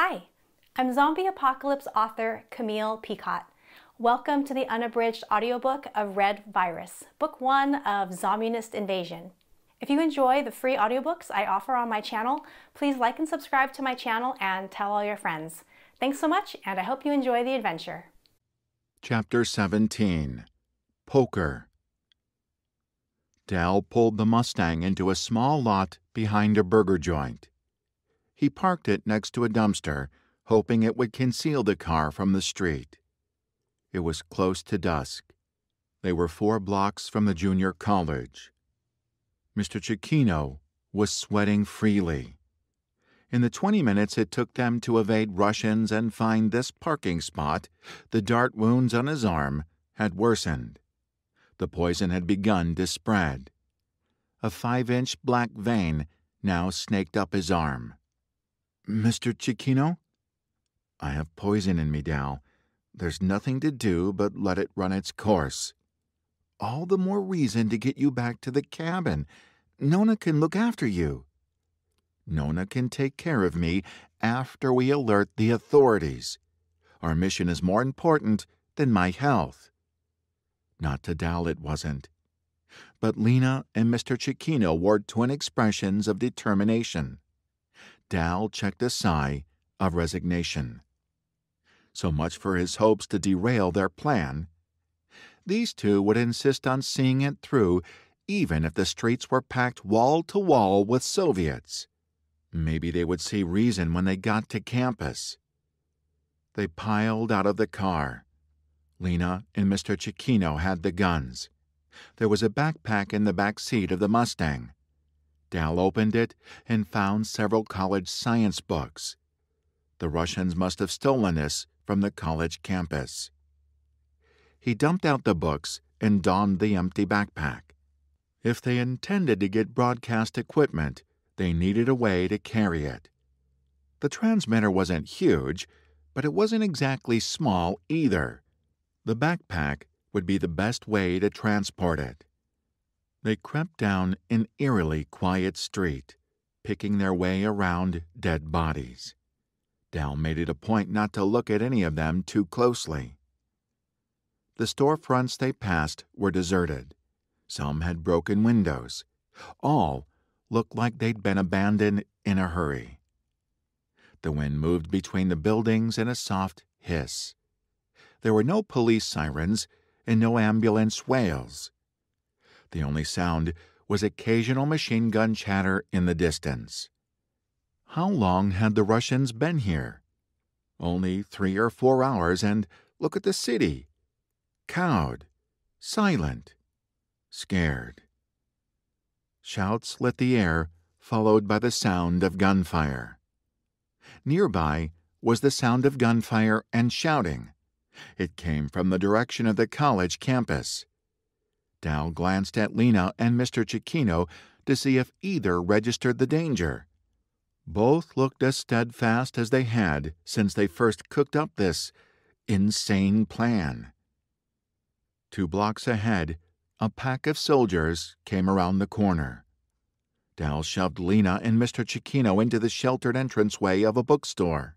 Hi, I'm zombie apocalypse author Camille Picot. Welcome to the unabridged audiobook of Red Virus, Book 1 of Zombinist Invasion. If you enjoy the free audiobooks I offer on my channel, please like and subscribe to my channel and tell all your friends. Thanks so much, and I hope you enjoy the adventure. Chapter 17 Poker. Dal pulled the Mustang into a small lot behind a burger joint. He parked it next to a dumpster, hoping it would conceal the car from the street. It was close to dusk. They were 4 blocks from the junior college. Mr. Cecchino was sweating freely. In the 20 minutes it took them to evade Russians and find this parking spot, the dart wounds on his arm had worsened. The poison had begun to spread. A 5-inch black vein now snaked up his arm. "Mr. Cecchino?" "I have poison in me, Dal. There's nothing to do but let it run its course." "All the more reason to get you back to the cabin. Nona can look after you." "Nona can take care of me after we alert the authorities. Our mission is more important than my health." Not to Dal it wasn't. But Lena and Mr. Cecchino wore twin expressions of determination. Dal checked a sigh of resignation. So much for his hopes to derail their plan. These two would insist on seeing it through, even if the streets were packed wall to wall with Soviets. Maybe they would see reason when they got to campus. They piled out of the car. Lena and Mr. Cecchino had the guns. There was a backpack in the back seat of the Mustang. Dal opened it and found several college science books. The Russians must have stolen this from the college campus. He dumped out the books and donned the empty backpack. If they intended to get broadcast equipment, they needed a way to carry it. The transmitter wasn't huge, but it wasn't exactly small either. The backpack would be the best way to transport it. They crept down an eerily quiet street, picking their way around dead bodies. Dal made it a point not to look at any of them too closely. The storefronts they passed were deserted. Some had broken windows. All looked like they'd been abandoned in a hurry. The wind moved between the buildings in a soft hiss. There were no police sirens and no ambulance wails. The only sound was occasional machine gun chatter in the distance. How long had the Russians been here? Only 3 or 4 hours, and look at the city. Cowed, silent, scared. Shouts lit the air, followed by the sound of gunfire. Nearby was the sound of gunfire and shouting. It came from the direction of the college campus. Dal glanced at Lena and Mr. Cecchino to see if either registered the danger. Both looked as steadfast as they had since they first cooked up this insane plan. 2 blocks ahead, a pack of soldiers came around the corner. Dal shoved Lena and Mr. Cecchino into the sheltered entranceway of a bookstore.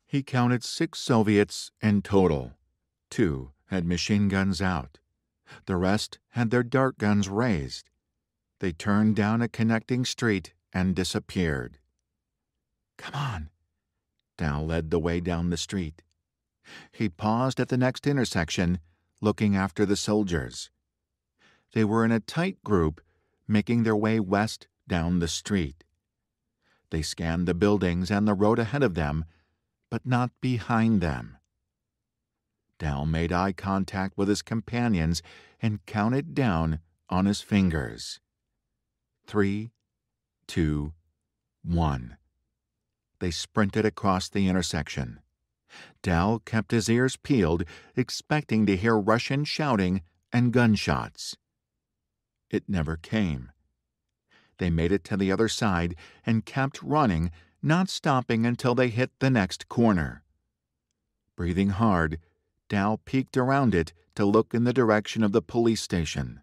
He counted 6 Soviets in total. 2 had machine guns out. The rest had their dart guns raised. They turned down a connecting street and disappeared. "Come on." Dal led the way down the street. He paused at the next intersection, looking after the soldiers. They were in a tight group, making their way west down the street. They scanned the buildings and the road ahead of them, but not behind them. Dal made eye contact with his companions and counted down on his fingers. 3, 2, 1. They sprinted across the intersection. Dal kept his ears peeled, expecting to hear Russian shouting and gunshots. It never came. They made it to the other side and kept running, not stopping until they hit the next corner. Breathing hard, Dal peeked around it to look in the direction of the police station.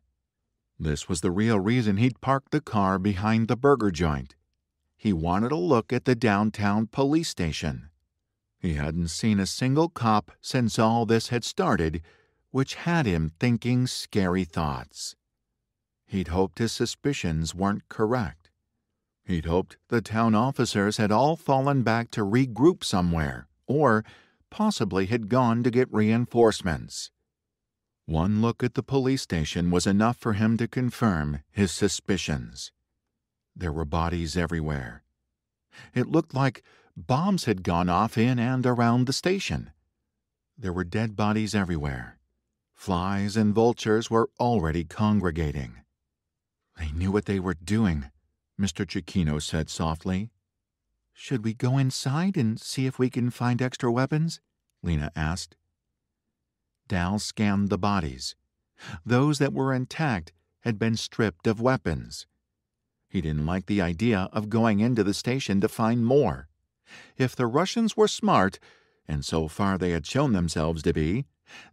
This was the real reason he'd parked the car behind the burger joint. He wanted a look at the downtown police station. He hadn't seen a single cop since all this had started, which had him thinking scary thoughts. He'd hoped his suspicions weren't correct. He'd hoped the town officers had all fallen back to regroup somewhere, or possibly had gone to get reinforcements. One look at the police station was enough for him to confirm his suspicions. There were bodies everywhere. It looked like bombs had gone off in and around the station. There were dead bodies everywhere. Flies and vultures were already congregating. "They knew what they were doing," Mr. Cecchino said softly. "Should we go inside and see if we can find extra weapons?" Lena asked. Dal scanned the bodies. Those that were intact had been stripped of weapons. He didn't like the idea of going into the station to find more. If the Russians were smart, and so far they had shown themselves to be,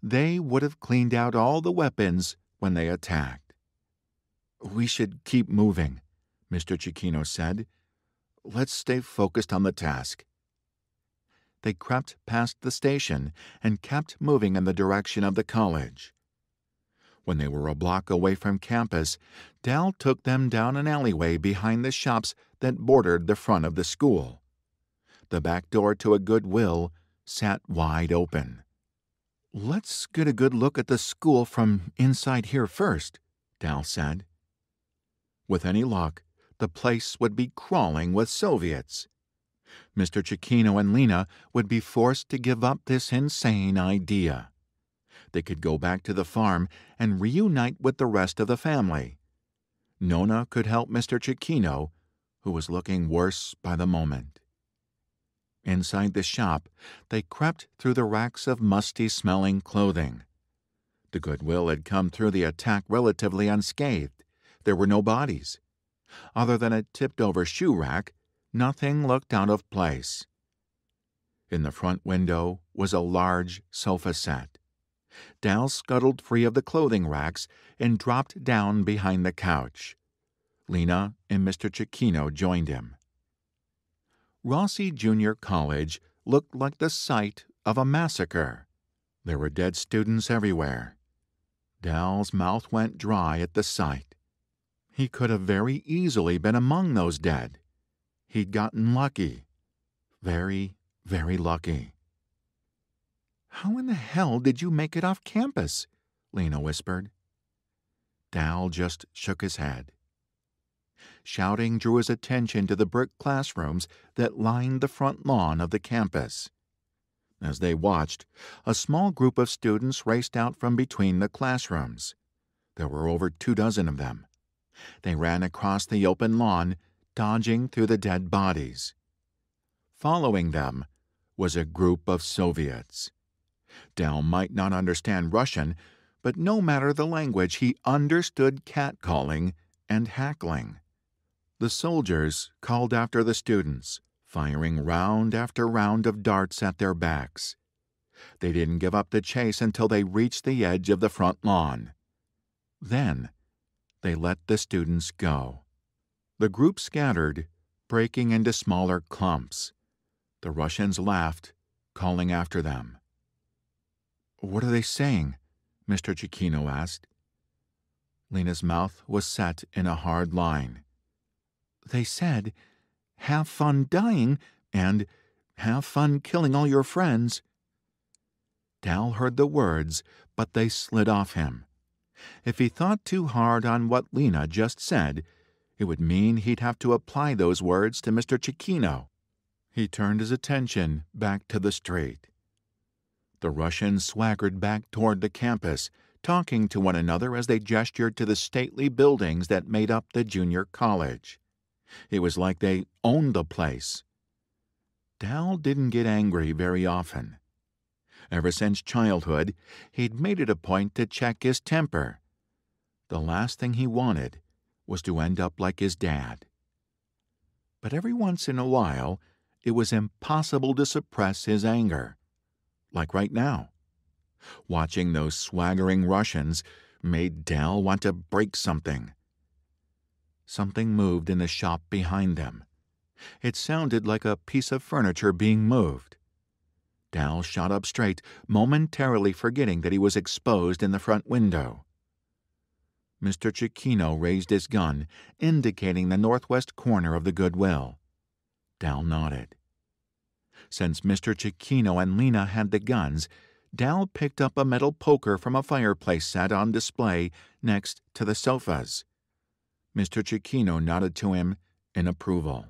they would have cleaned out all the weapons when they attacked. "We should keep moving," Mr. Cecchino said. "Let's stay focused on the task." They crept past the station and kept moving in the direction of the college. When they were a block away from campus, Dal took them down an alleyway behind the shops that bordered the front of the school. The back door to a Goodwill sat wide open. "Let's get a good look at the school from inside here first," Dal said. With any luck, the place would be crawling with Soviets. Mr. Cecchino and Lena would be forced to give up this insane idea. They could go back to the farm and reunite with the rest of the family. Nona could help Mr. Cecchino, who was looking worse by the moment. Inside the shop, they crept through the racks of musty-smelling clothing. The Goodwill had come through the attack relatively unscathed. There were no bodies. Other than a tipped-over shoe rack, nothing looked out of place. In the front window was a large sofa set. Dal scuttled free of the clothing racks and dropped down behind the couch. Lena and Mr. Cecchino joined him. Rossi Junior College looked like the site of a massacre. There were dead students everywhere. Dal's mouth went dry at the sight. He could have very easily been among those dead. He'd gotten lucky. Very, very lucky. "How in the hell did you make it off campus?" Lena whispered. Dal just shook his head. Shouting drew his attention to the brick classrooms that lined the front lawn of the campus. As they watched, a small group of students raced out from between the classrooms. There were over 24 of them. They ran across the open lawn, dodging through the dead bodies. Following them was a group of Soviets. Dal might not understand Russian, but no matter the language, he understood catcalling and hackling. The soldiers called after the students, firing round after round of darts at their backs. They didn't give up the chase until they reached the edge of the front lawn. Then they let the students go. The group scattered, breaking into smaller clumps. The Russians laughed, calling after them. "What are they saying?" Mr. Cecchino asked. Lena's mouth was set in a hard line. "They said, 'Have fun dying,' and 'Have fun killing all your friends.'" Dal heard the words, but they slid off him. If he thought too hard on what Lena just said, it would mean he'd have to apply those words to Mr. Cecchino. He turned his attention back to the street. The Russians swaggered back toward the campus, talking to one another as they gestured to the stately buildings that made up the junior college. It was like they owned the place. Dal didn't get angry very often. Ever since childhood, he'd made it a point to check his temper. The last thing he wanted was to end up like his dad. But every once in a while, it was impossible to suppress his anger. Like right now. Watching those swaggering Russians made Dal want to break something. Something moved in the shop behind them. It sounded like a piece of furniture being moved. Dal shot up straight, momentarily forgetting that he was exposed in the front window. Mr. Cecchino raised his gun, indicating the northwest corner of the Goodwill. Dal nodded. Since Mr. Cecchino and Lena had the guns, Dal picked up a metal poker from a fireplace set on display next to the sofas. Mr. Cecchino nodded to him in approval.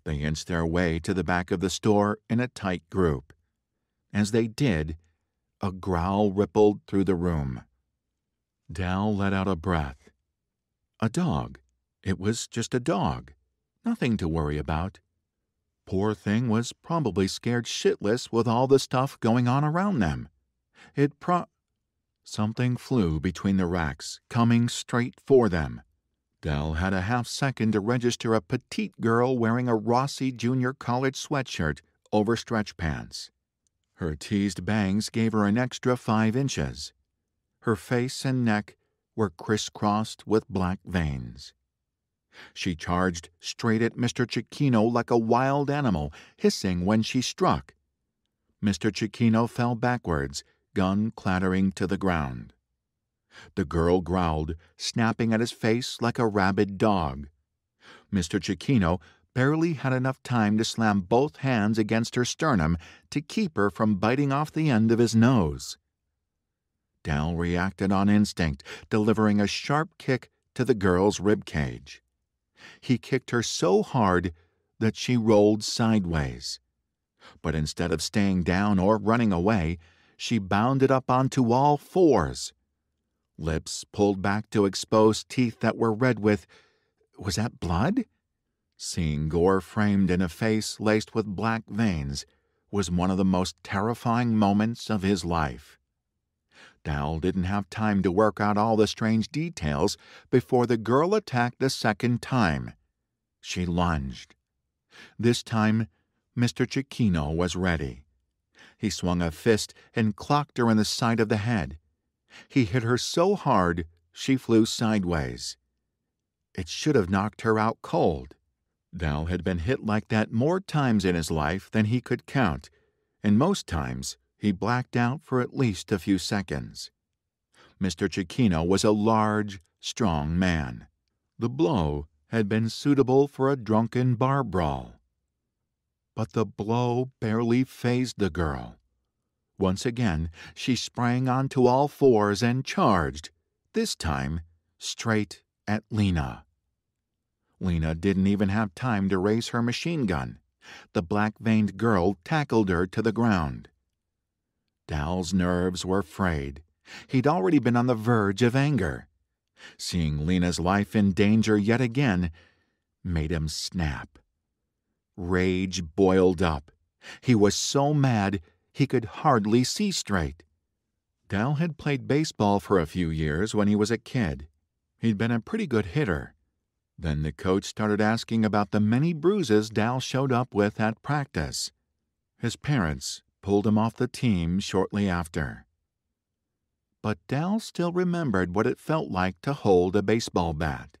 They inched their way to the back of the store in a tight group. As they did, a growl rippled through the room. Dal let out a breath. A dog. It was just a dog. Nothing to worry about. Poor thing was probably scared shitless with all the stuff going on around them. Something flew between the racks, coming straight for them. Dal had a half-second to register a petite girl wearing a Rossi Junior College sweatshirt over stretch pants. Her teased bangs gave her an extra 5 inches. Her face and neck were crisscrossed with black veins. She charged straight at Mr. Cecchino like a wild animal, hissing when she struck. Mr. Cecchino fell backwards, gun clattering to the ground. The girl growled, snapping at his face like a rabid dog. Mr. Cecchino barely had enough time to slam both hands against her sternum to keep her from biting off the end of his nose. Dal reacted on instinct, delivering a sharp kick to the girl's rib cage. He kicked her so hard that she rolled sideways. But instead of staying down or running away, she bounded up onto all fours. Lips pulled back to expose teeth that were red with... was that blood? Seeing gore framed in a face laced with black veins was one of the most terrifying moments of his life. Dal didn't have time to work out all the strange details before the girl attacked a second time. She lunged. This time, Mr. Cecchino was ready. He swung a fist and clocked her in the side of the head. He hit her so hard she flew sideways. It should have knocked her out cold. Dal had been hit like that more times in his life than he could count, and most times he blacked out for at least a few seconds. Mr. Cecchino was a large, strong man. The blow had been suitable for a drunken bar brawl. But the blow barely fazed the girl. Once again, she sprang onto all fours and charged, this time straight at Lena. Lena didn't even have time to raise her machine gun. The black-veined girl tackled her to the ground. Dal's nerves were frayed. He'd already been on the verge of anger. Seeing Lena's life in danger yet again made him snap. Rage boiled up. He was so mad he could hardly see straight. Dal had played baseball for a few years when he was a kid. He'd been a pretty good hitter. Then the coach started asking about the many bruises Dal showed up with at practice. His parents pulled him off the team shortly after. But Dal still remembered what it felt like to hold a baseball bat.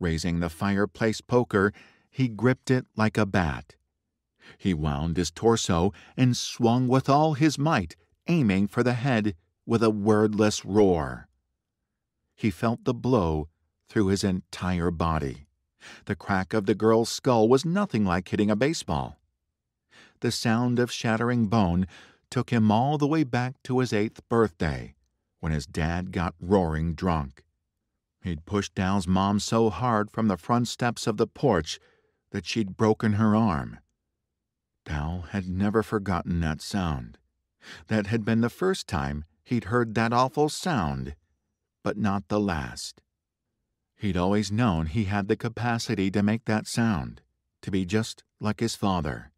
Raising the fireplace poker, he gripped it like a bat. He wound his torso and swung with all his might, aiming for the head with a wordless roar. He felt the blow through his entire body. The crack of the girl's skull was nothing like hitting a baseball. The sound of shattering bone took him all the way back to his 8th birthday, when his dad got roaring drunk. He'd pushed Dal's mom so hard from the front steps of the porch that she'd broken her arm. Dal had never forgotten that sound. That had been the first time he'd heard that awful sound, but not the last. He'd always known he had the capacity to make that sound, to be just like his father.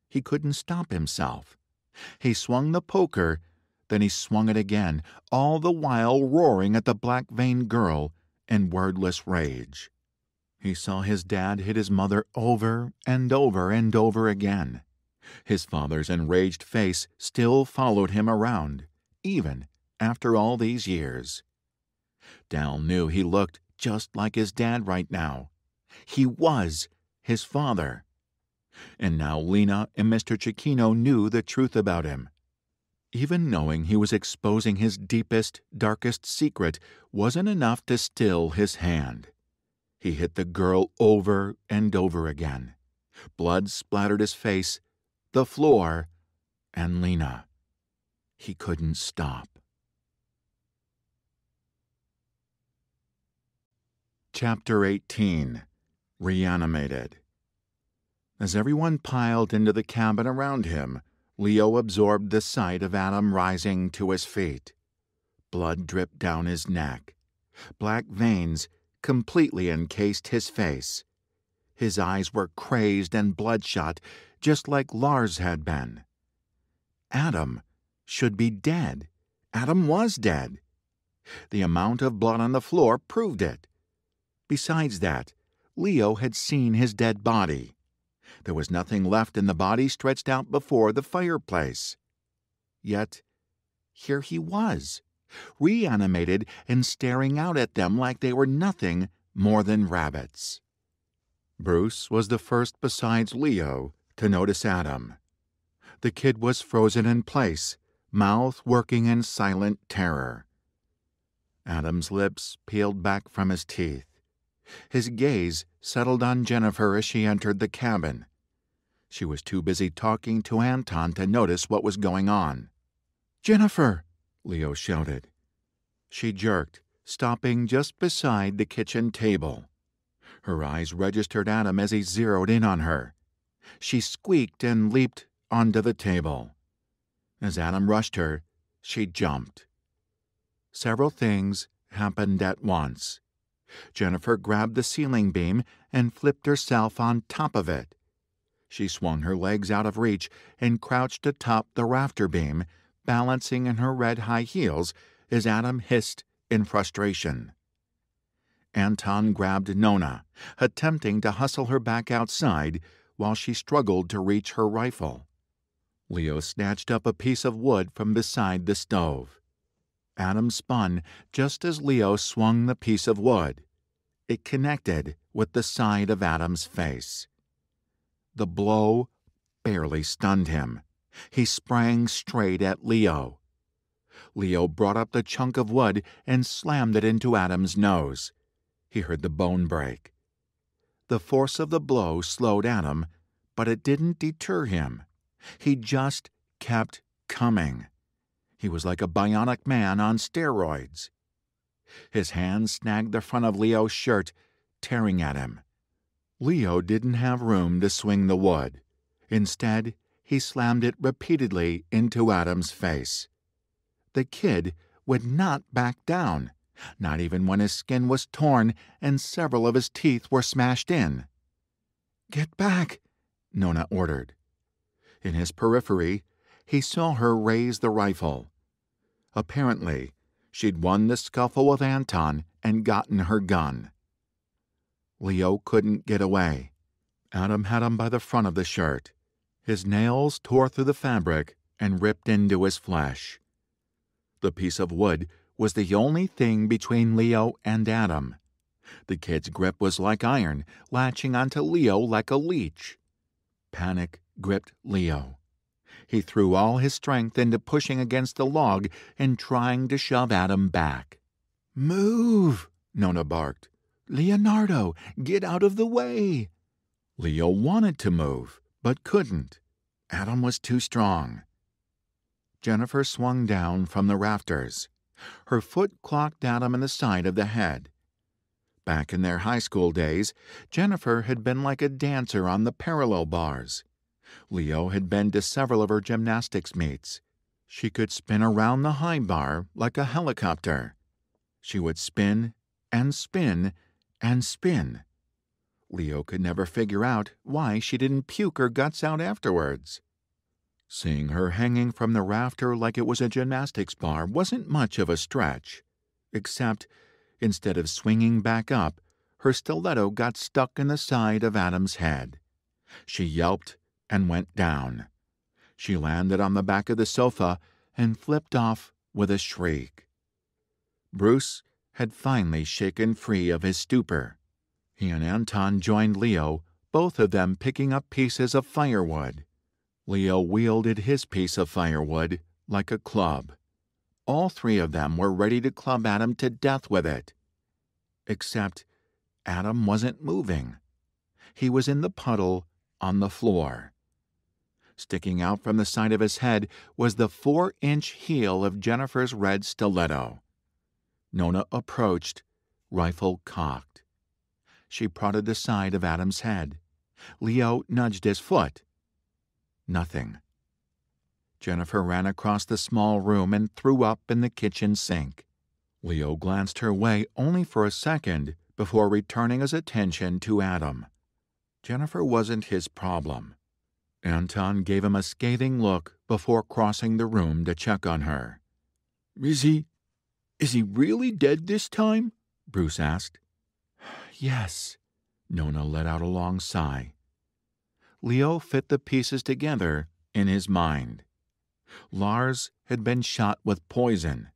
He couldn't stop himself. He swung the poker, then he swung it again, all the while roaring at the black-veined girl in wordless rage. He saw his dad hit his mother over and over and over again. His father's enraged face still followed him around, even after all these years. Dal knew he looked just like his dad right now. He was his father. And now Lena and Mr. Cecchino knew the truth about him. Even knowing he was exposing his deepest, darkest secret wasn't enough to still his hand. He hit the girl over and over again. Blood splattered his face, the floor, and Lena. He couldn't stop. Chapter 18. Reanimated. As everyone piled into the cabin around him, Leo absorbed the sight of Adam rising to his feet. Blood dripped down his neck. Black veins completely encased his face. His eyes were crazed and bloodshot, just like Lars had been. Adam should be dead. Adam was dead. The amount of blood on the floor proved it. Besides that, Leo had seen his dead body. There was nothing left in the body stretched out before the fireplace. Yet, here he was, reanimated and staring out at them like they were nothing more than rabbits. Bruce was the first besides Leo to notice Adam. The kid was frozen in place, mouth working in silent terror. Adam's lips peeled back from his teeth. His gaze settled on Jennifer as she entered the cabin. She was too busy talking to Anton to notice what was going on. "Jennifer!" Leo shouted. She jerked, stopping just beside the kitchen table. Her eyes registered Adam as he zeroed in on her. She squeaked and leaped onto the table. As Adam rushed her, she jumped. Several things happened at once. Jennifer grabbed the ceiling beam and flipped herself on top of it. She swung her legs out of reach and crouched atop the rafter beam, balancing in her red high heels as Adam hissed in frustration. Anton grabbed Nona, attempting to hustle her back outside while she struggled to reach her rifle. Leo snatched up a piece of wood from beside the stove. Adam spun just as Leo swung the piece of wood. It connected with the side of Adam's face. The blow barely stunned him. He sprang straight at Leo. Leo brought up the chunk of wood and slammed it into Adam's nose. He heard the bone break. The force of the blow slowed Adam, but it didn't deter him. He just kept coming. He was like a bionic man on steroids. His hand snagged the front of Leo's shirt, tearing at him. Leo didn't have room to swing the wood. Instead, he slammed it repeatedly into Adam's face. The kid would not back down, not even when his skin was torn and several of his teeth were smashed in. "Get back," Nona ordered. In his periphery, he saw her raise the rifle. Apparently, she'd won the scuffle with Anton and gotten her gun. Leo couldn't get away. Adam had him by the front of the shirt. His nails tore through the fabric and ripped into his flesh. The piece of wood was the only thing between Leo and Adam. The kid's grip was like iron, latching onto Leo like a leech. Panic gripped Leo. He threw all his strength into pushing against the log and trying to shove Adam back. "Move!" Nona barked. "Leonardo, get out of the way!" Leo wanted to move, but couldn't. Adam was too strong. Jennifer swung down from the rafters. Her foot clocked Adam in the side of the head. Back in their high school days, Jennifer had been like a dancer on the parallel bars. Leo had been to several of her gymnastics meets. She could spin around the high bar like a helicopter. She would spin and spin and spin. Leo could never figure out why she didn't puke her guts out afterwards. Seeing her hanging from the rafter like it was a gymnastics bar wasn't much of a stretch, except instead of swinging back up, her stiletto got stuck in the side of Adam's head. She yelped and went down. She landed on the back of the sofa and flipped off with a shriek. Bruce had finally shaken free of his stupor. He and Anton joined Leo, both of them picking up pieces of firewood. Leo wielded his piece of firewood like a club. All three of them were ready to club Adam to death with it. Except Adam wasn't moving. He was in the puddle on the floor. Sticking out from the side of his head was the 4-inch heel of Jennifer's red stiletto. Nona approached, rifle cocked. She prodded the side of Adam's head. Leo nudged his foot. Nothing. Jennifer ran across the small room and threw up in the kitchen sink. Leo glanced her way only for a second before returning his attention to Adam. Jennifer wasn't his problem. Anton gave him a scathing look before crossing the room to check on her. Is he really dead this time?" Bruce asked. "Yes." Nona let out a long sigh. Leo fit the pieces together in his mind. Lars had been shot with poison.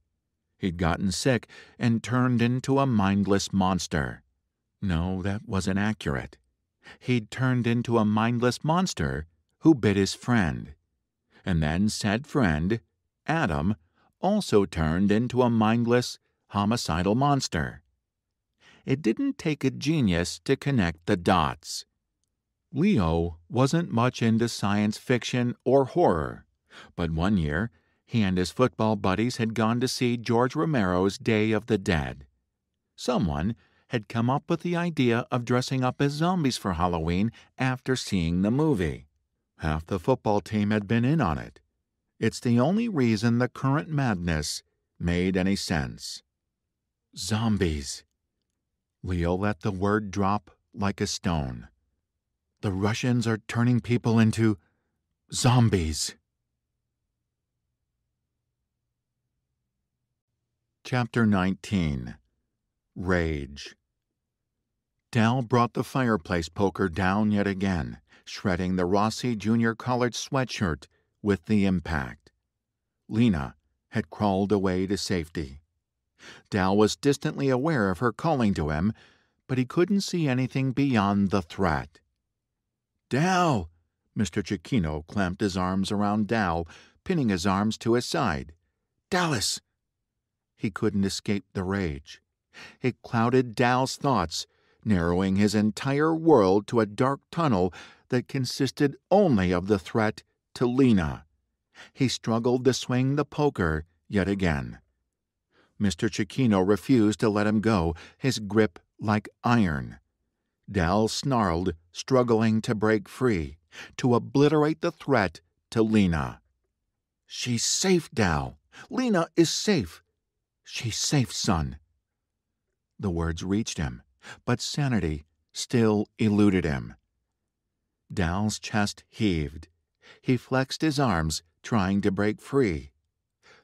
He'd gotten sick and turned into a mindless monster. No, that wasn't accurate. He'd turned into a mindless monster who bit his friend. And then said friend, Adam, also turned into a mindless, homicidal monster. It didn't take a genius to connect the dots. Leo wasn't much into science fiction or horror, but one year he and his football buddies had gone to see George Romero's Day of the Dead. Someone had come up with the idea of dressing up as zombies for Halloween after seeing the movie. Half the football team had been in on it. It's the only reason the current madness made any sense. Zombies. Leo let the word drop like a stone. The Russians are turning people into zombies. Chapter 19. Rage. Dal brought the fireplace poker down yet again, shredding the Rossi Junior College sweatshirt with the impact. Lena had crawled away to safety. Dal was distantly aware of her calling to him, but he couldn't see anything beyond the threat. "Dal!" Mr. Cecchino clamped his arms around Dal, pinning his arms to his side. "Dallas!" He couldn't escape the rage. It clouded Dal's thoughts, narrowing his entire world to a dark tunnel that consisted only of the threat to Lena. He struggled to swing the poker yet again. Mr. Cecchino refused to let him go, his grip like iron. Dal snarled, struggling to break free, to obliterate the threat to Lena. "She's safe, Dal. Lena is safe. She's safe, son." The words reached him, but sanity still eluded him. Dal's chest heaved. He flexed his arms, trying to break free.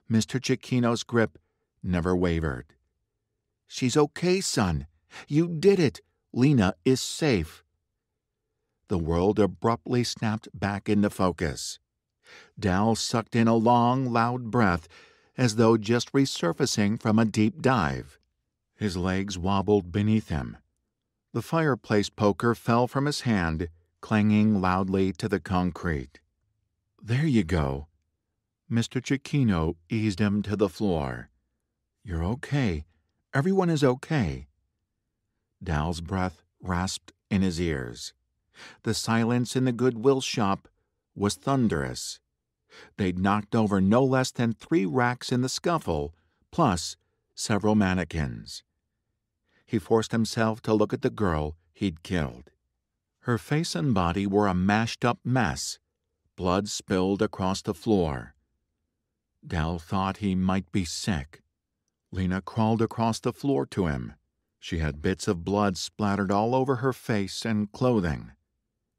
Mr. Cecchino's grip never wavered. "She's okay, son. You did it. Lena is safe." The world abruptly snapped back into focus. Dal sucked in a long, loud breath, as though just resurfacing from a deep dive. His legs wobbled beneath him. The fireplace poker fell from his hand, clanging loudly to the concrete. "There you go." Mr. Cecchino eased him to the floor. "You're okay. Everyone is okay." Dal's breath rasped in his ears. The silence in the Goodwill shop was thunderous. They'd knocked over no less than 3 racks in the scuffle, plus several mannequins. He forced himself to look at the girl he'd killed. Her face and body were a mashed-up mess. Blood spilled across the floor. Dal thought he might be sick. Lena crawled across the floor to him. She had bits of blood splattered all over her face and clothing.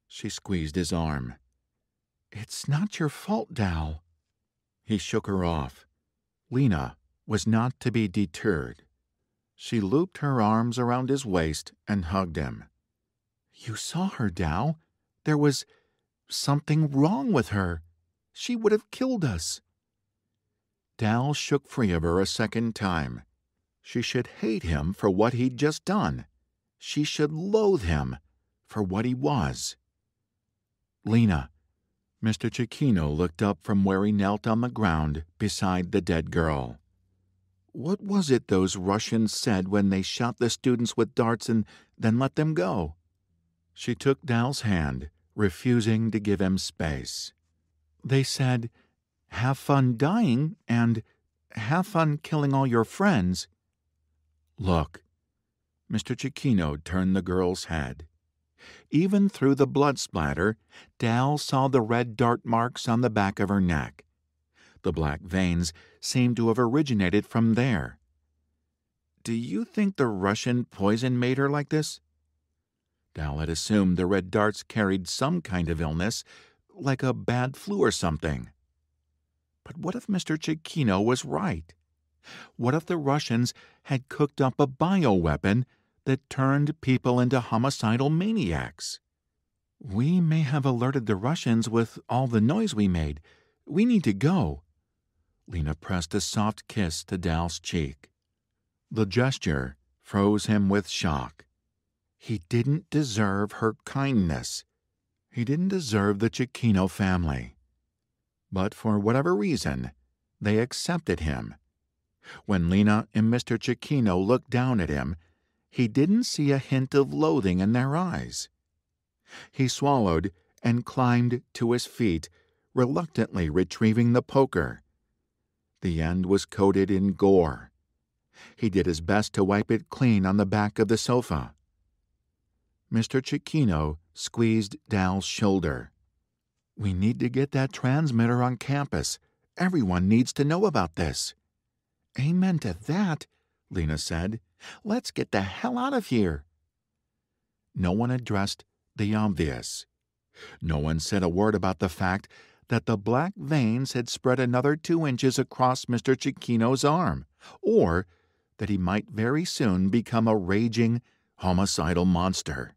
She squeezed his arm. "It's not your fault, Dal." He shook her off. Lena was not to be deterred. She looped her arms around his waist and hugged him. "You saw her, Dal. There was something wrong with her. She would have killed us." Dal shook free of her a second time. She should hate him for what he'd just done. She should loathe him for what he was. "Lena." Mr. Cecchino looked up from where he knelt on the ground beside the dead girl. "What was it those Russians said when they shot the students with darts and then let them go?" She took Dal's hand, refusing to give him space. "They said, 'Have fun dying,' and 'Have fun killing all your friends.'" "Look." Mr. Cecchino turned the girl's head. Even through the blood splatter, Dal saw the red dart marks on the back of her neck. The black veins seemed to have originated from there. "Do you think the Russian poison made her like this?" Dal had assumed the red darts carried some kind of illness, like a bad flu or something. But what if Mr. Cecchino was right? What if the Russians had cooked up a bioweapon that turned people into homicidal maniacs? "We may have alerted the Russians with all the noise we made. We need to go." Lena pressed a soft kiss to Dal's cheek. The gesture froze him with shock. He didn't deserve her kindness. He didn't deserve the Cecchino family. But for whatever reason, they accepted him. When Lena and Mr. Cecchino looked down at him, he didn't see a hint of loathing in their eyes. He swallowed and climbed to his feet, reluctantly retrieving the poker. The end was coated in gore. He did his best to wipe it clean on the back of the sofa. Mr. Cecchino squeezed Dal's shoulder. "We need to get that transmitter on campus. Everyone needs to know about this." "Amen to that," Lena said. "Let's get the hell out of here." No one addressed the obvious. No one said a word about the fact that the black veins had spread another 2 inches across Mr. Cecchino's arm, or that he might very soon become a raging, homicidal monster.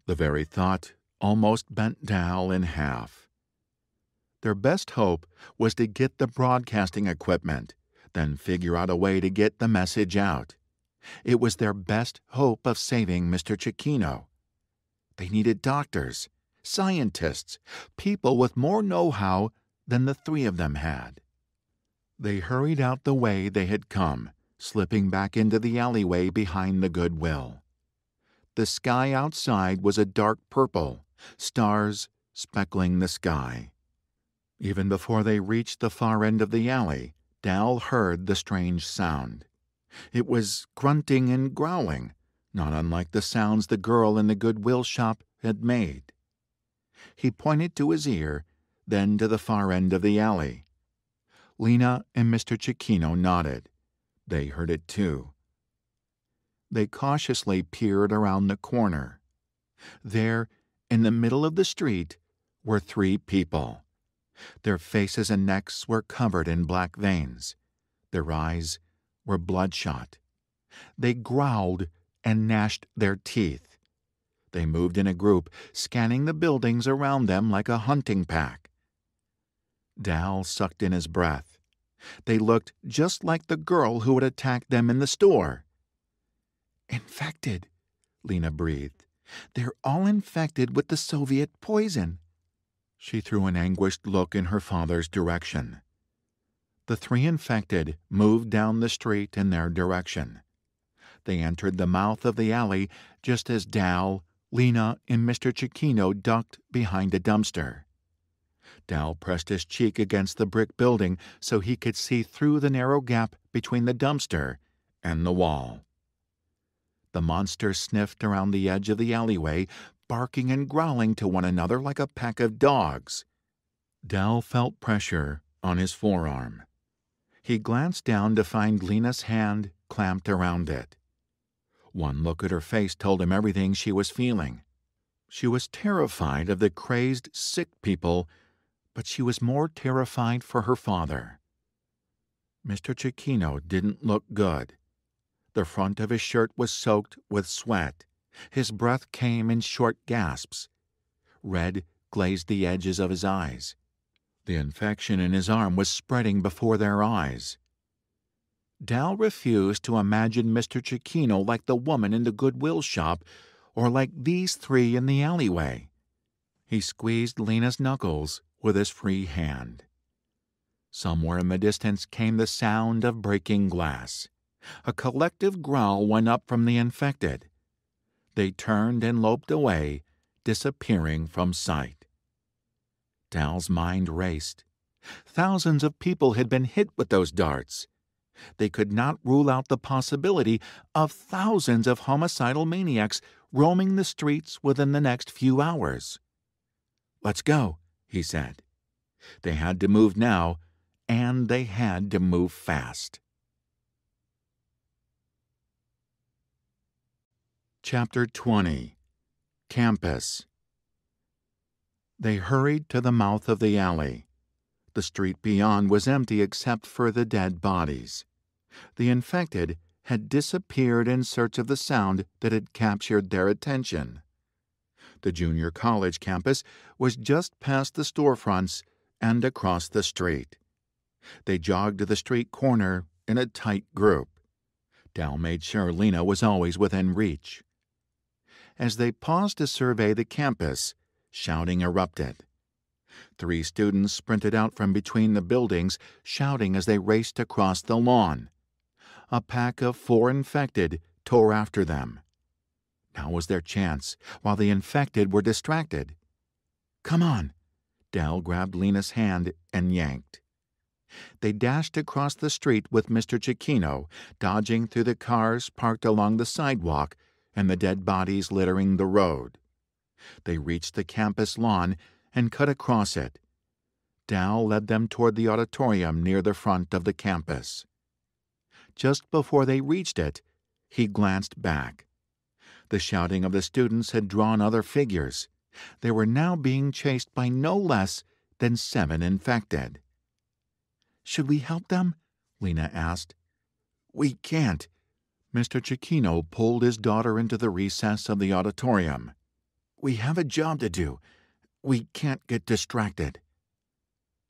The very thought almost bent Dal in half. Their best hope was to get the broadcasting equipment, then figure out a way to get the message out. It was their best hope of saving Mr. Cecchino. They needed doctors, scientists, people with more know-how than the 3 of them had. They hurried out the way they had come, slipping back into the alleyway behind the Goodwill. The sky outside was a dark purple, stars speckling the sky. Even before they reached the far end of the alley, Dal heard the strange sound. It was grunting and growling, not unlike the sounds the girl in the Goodwill shop had made. He pointed to his ear, then to the far end of the alley. Lena and Mr. Cecchino nodded. They heard it too. They cautiously peered around the corner. There, in the middle of the street, were 3 people. Their faces and necks were covered in black veins. Their eyes were bloodshot. They growled and gnashed their teeth. They moved in a group, scanning the buildings around them like a hunting pack. Dal sucked in his breath. They looked just like the girl who had attacked them in the store. "Infected," Lena breathed. "They're all infected with the Soviet poison." She threw an anguished look in her father's direction. The 3 infected moved down the street in their direction. They entered the mouth of the alley just as Dal, Lena, and Mr. Cecchino ducked behind a dumpster. Dal pressed his cheek against the brick building so he could see through the narrow gap between the dumpster and the wall. The monsters sniffed around the edge of the alleyway, barking and growling to one another like a pack of dogs. Dal felt pressure on his forearm. He glanced down to find Lena's hand clamped around it. One look at her face told him everything she was feeling. She was terrified of the crazed, sick people, but she was more terrified for her father. Mr. Cecchino didn't look good. The front of his shirt was soaked with sweat. His breath came in short gasps. Red glazed the edges of his eyes. The infection in his arm was spreading before their eyes. Dal refused to imagine Mr. Cecchino like the woman in the Goodwill shop or like these three in the alleyway. He squeezed Lena's knuckles with his free hand. Somewhere in the distance came the sound of breaking glass. A collective growl went up from the infected. They turned and loped away, disappearing from sight. Dal's mind raced. Thousands of people had been hit with those darts. They could not rule out the possibility of thousands of homicidal maniacs roaming the streets within the next few hours. "Let's go," he said. They had to move now, and they had to move fast. Chapter 20. Campus. They hurried to the mouth of the alley. The street beyond was empty except for the dead bodies. The infected had disappeared in search of the sound that had captured their attention. The junior college campus was just past the storefronts and across the street. They jogged to the street corner in a tight group. Dal made sure Lena was always within reach. As they paused to survey the campus, shouting erupted. 3 students sprinted out from between the buildings, shouting as they raced across the lawn. A pack of 4 infected tore after them. Now was their chance, while the infected were distracted. "Come on!" Dal grabbed Lena's hand and yanked. They dashed across the street with Mr. Cecchino, dodging through the cars parked along the sidewalk and the dead bodies littering the road. They reached the campus lawn and cut across it. Dal led them toward the auditorium near the front of the campus. Just before they reached it, he glanced back. The shouting of the students had drawn other figures. They were now being chased by no less than 7 infected. "Should we help them?" Lena asked. "We can't." Mr. Cecchino pulled his daughter into the recess of the auditorium. "We have a job to do. We can't get distracted."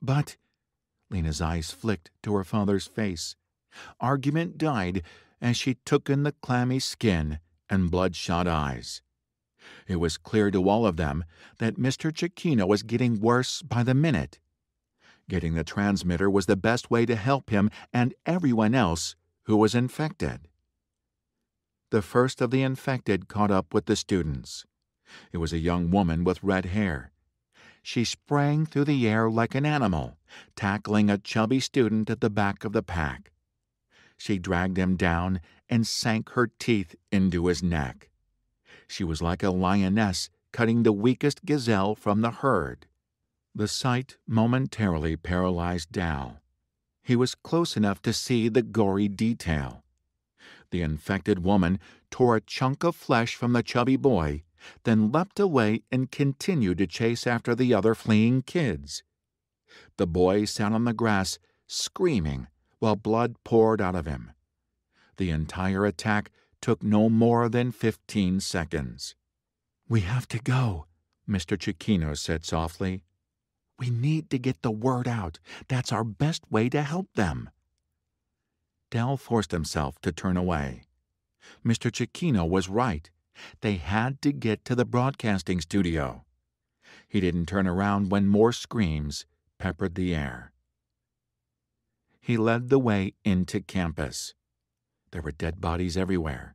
"But—" Lena's eyes flicked to her father's face. Argument died as she took in the clammy skin and bloodshot eyes. It was clear to all of them that Mr. Cecchino was getting worse by the minute. Getting the transmitter was the best way to help him and everyone else who was infected. The first of the infected caught up with the students. It was a young woman with red hair. She sprang through the air like an animal, tackling a chubby student at the back of the pack. She dragged him down and sank her teeth into his neck. She was like a lioness cutting the weakest gazelle from the herd. The sight momentarily paralyzed Dal. He was close enough to see the gory detail. The infected woman tore a chunk of flesh from the chubby boy, then leapt away and continued to chase after the other fleeing kids. The boy sat on the grass, screaming, while blood poured out of him. The entire attack took no more than 15 seconds. "We have to go," Mr. Cecchino said softly. "We need to get the word out. That's our best way to help them." Dal forced himself to turn away. Mr. Cecchino was right. They had to get to the broadcasting studio. He didn't turn around when more screams peppered the air. He led the way into campus. There were dead bodies everywhere.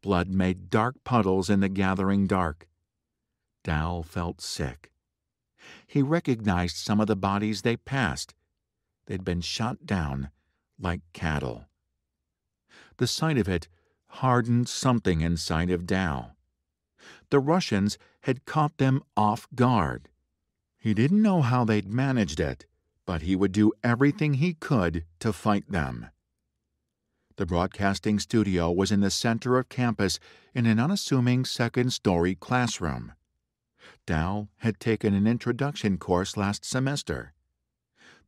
Blood made dark puddles in the gathering dark. Dal felt sick. He recognized some of the bodies they passed. They'd been shot down like cattle. The sight of it hardened something inside of Dal. The Russians had caught them off guard. He didn't know how they'd managed it, but he would do everything he could to fight them. The broadcasting studio was in the center of campus in an unassuming second-story classroom. Dal had taken an introduction course last semester.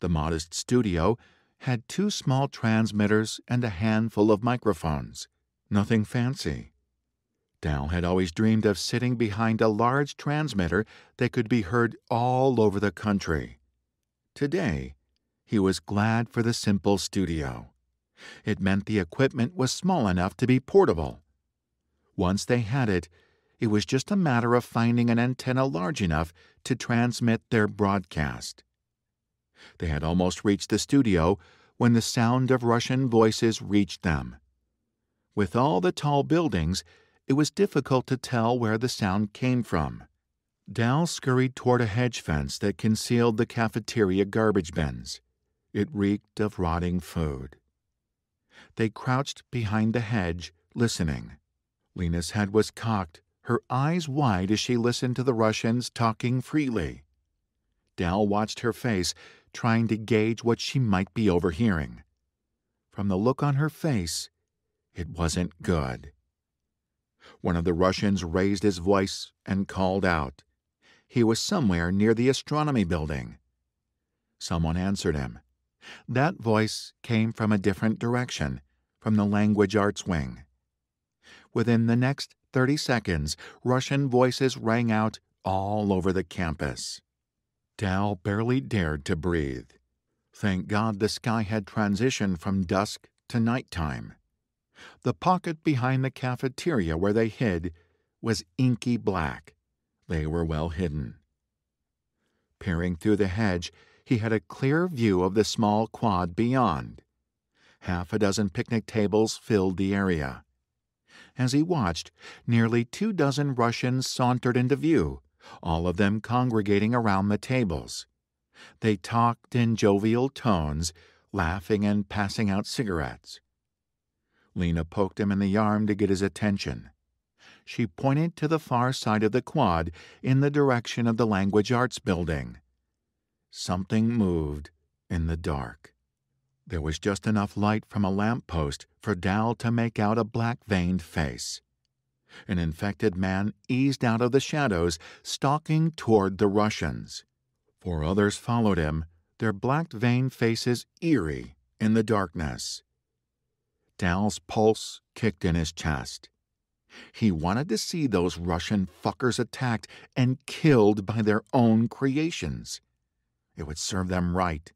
The modest studio had 2 small transmitters and a handful of microphones. Nothing fancy. Dal had always dreamed of sitting behind a large transmitter that could be heard all over the country. Today, he was glad for the simple studio. It meant the equipment was small enough to be portable. Once they had it, It was just a matter of finding an antenna large enough to transmit their broadcast. They had almost reached the studio when the sound of Russian voices reached them. With all the tall buildings, it was difficult to tell where the sound came from. Dal scurried toward a hedge fence that concealed the cafeteria garbage bins. It reeked of rotting food. They crouched behind the hedge, listening. Lena's head was cocked, her eyes wide as she listened to the Russians talking freely. Dal watched her face, trying to gauge what she might be overhearing. From the look on her face, it wasn't good. One of the Russians raised his voice and called out. He was somewhere near the astronomy building. Someone answered him. That voice came from a different direction, from the language arts wing. Within the next 30 seconds, Russian voices rang out all over the campus. Dal barely dared to breathe. Thank God the sky had transitioned from dusk to nighttime. The pocket behind the cafeteria where they hid was inky black. They were well hidden. Peering through the hedge, he had a clear view of the small quad beyond. Half a dozen picnic tables filled the area. As he watched, nearly 24 Russians sauntered into view, all of them congregating around the tables. They talked in jovial tones, laughing and passing out cigarettes. Lena poked him in the arm to get his attention. She pointed to the far side of the quad in the direction of the Language Arts building. Something moved in the dark. There was just enough light from a lamp-post for Dal to make out a black-veined face. An infected man eased out of the shadows, stalking toward the Russians. 4 others followed him, their black-veined faces eerie in the darkness. Dal's pulse kicked in his chest. He wanted to see those Russian fuckers attacked and killed by their own creations. It would serve them right.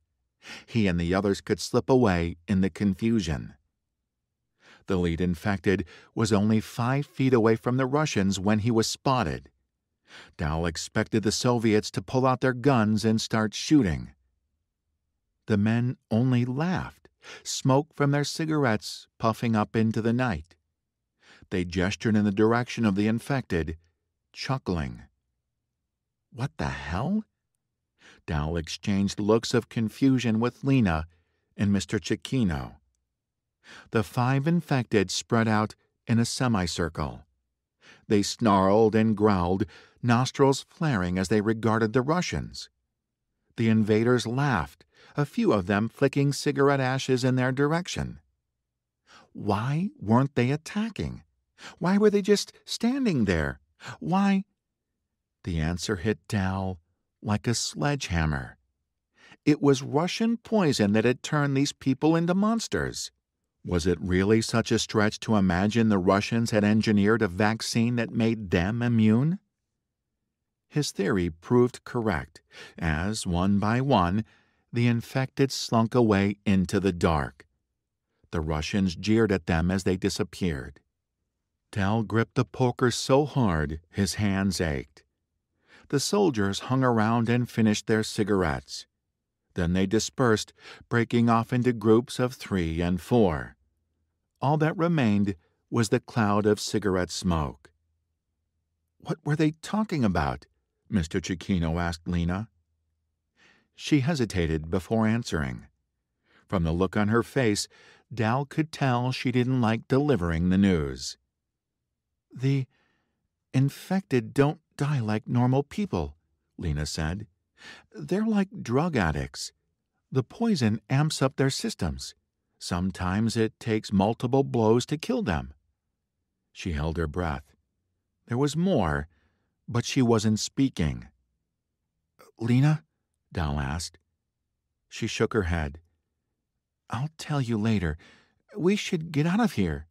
He and the others could slip away in the confusion. The lead infected was only 5 feet away from the Russians when he was spotted. Dal expected the Soviets to pull out their guns and start shooting. The men only laughed, smoke from their cigarettes puffing up into the night. They gestured in the direction of the infected, chuckling. What the hell? Dal exchanged looks of confusion with Lena and Mr. Cecchino. The 5 infected spread out in a semicircle. They snarled and growled, nostrils flaring as they regarded the Russians. The invaders laughed, a few of them flicking cigarette ashes in their direction. Why weren't they attacking? Why were they just standing there? Why? The answer hit Dal like a sledgehammer. It was Russian poison that had turned these people into monsters. Was it really such a stretch to imagine the Russians had engineered a vaccine that made them immune? His theory proved correct, as, one by one, the infected slunk away into the dark. The Russians jeered at them as they disappeared. Dal gripped the poker so hard his hands ached. The soldiers hung around and finished their cigarettes. Then they dispersed, breaking off into groups of 3 and 4. All that remained was the cloud of cigarette smoke. What were they talking about? Mr. Cecchino asked Lena. She hesitated before answering. From the look on her face, Dal could tell she didn't like delivering the news. The infected don't die like normal people, Lena said. They're like drug addicts. The poison amps up their systems. Sometimes it takes multiple blows to kill them. She held her breath. There was more, but she wasn't speaking. Lena? Dal asked. She shook her head. I'll tell you later. We should get out of here.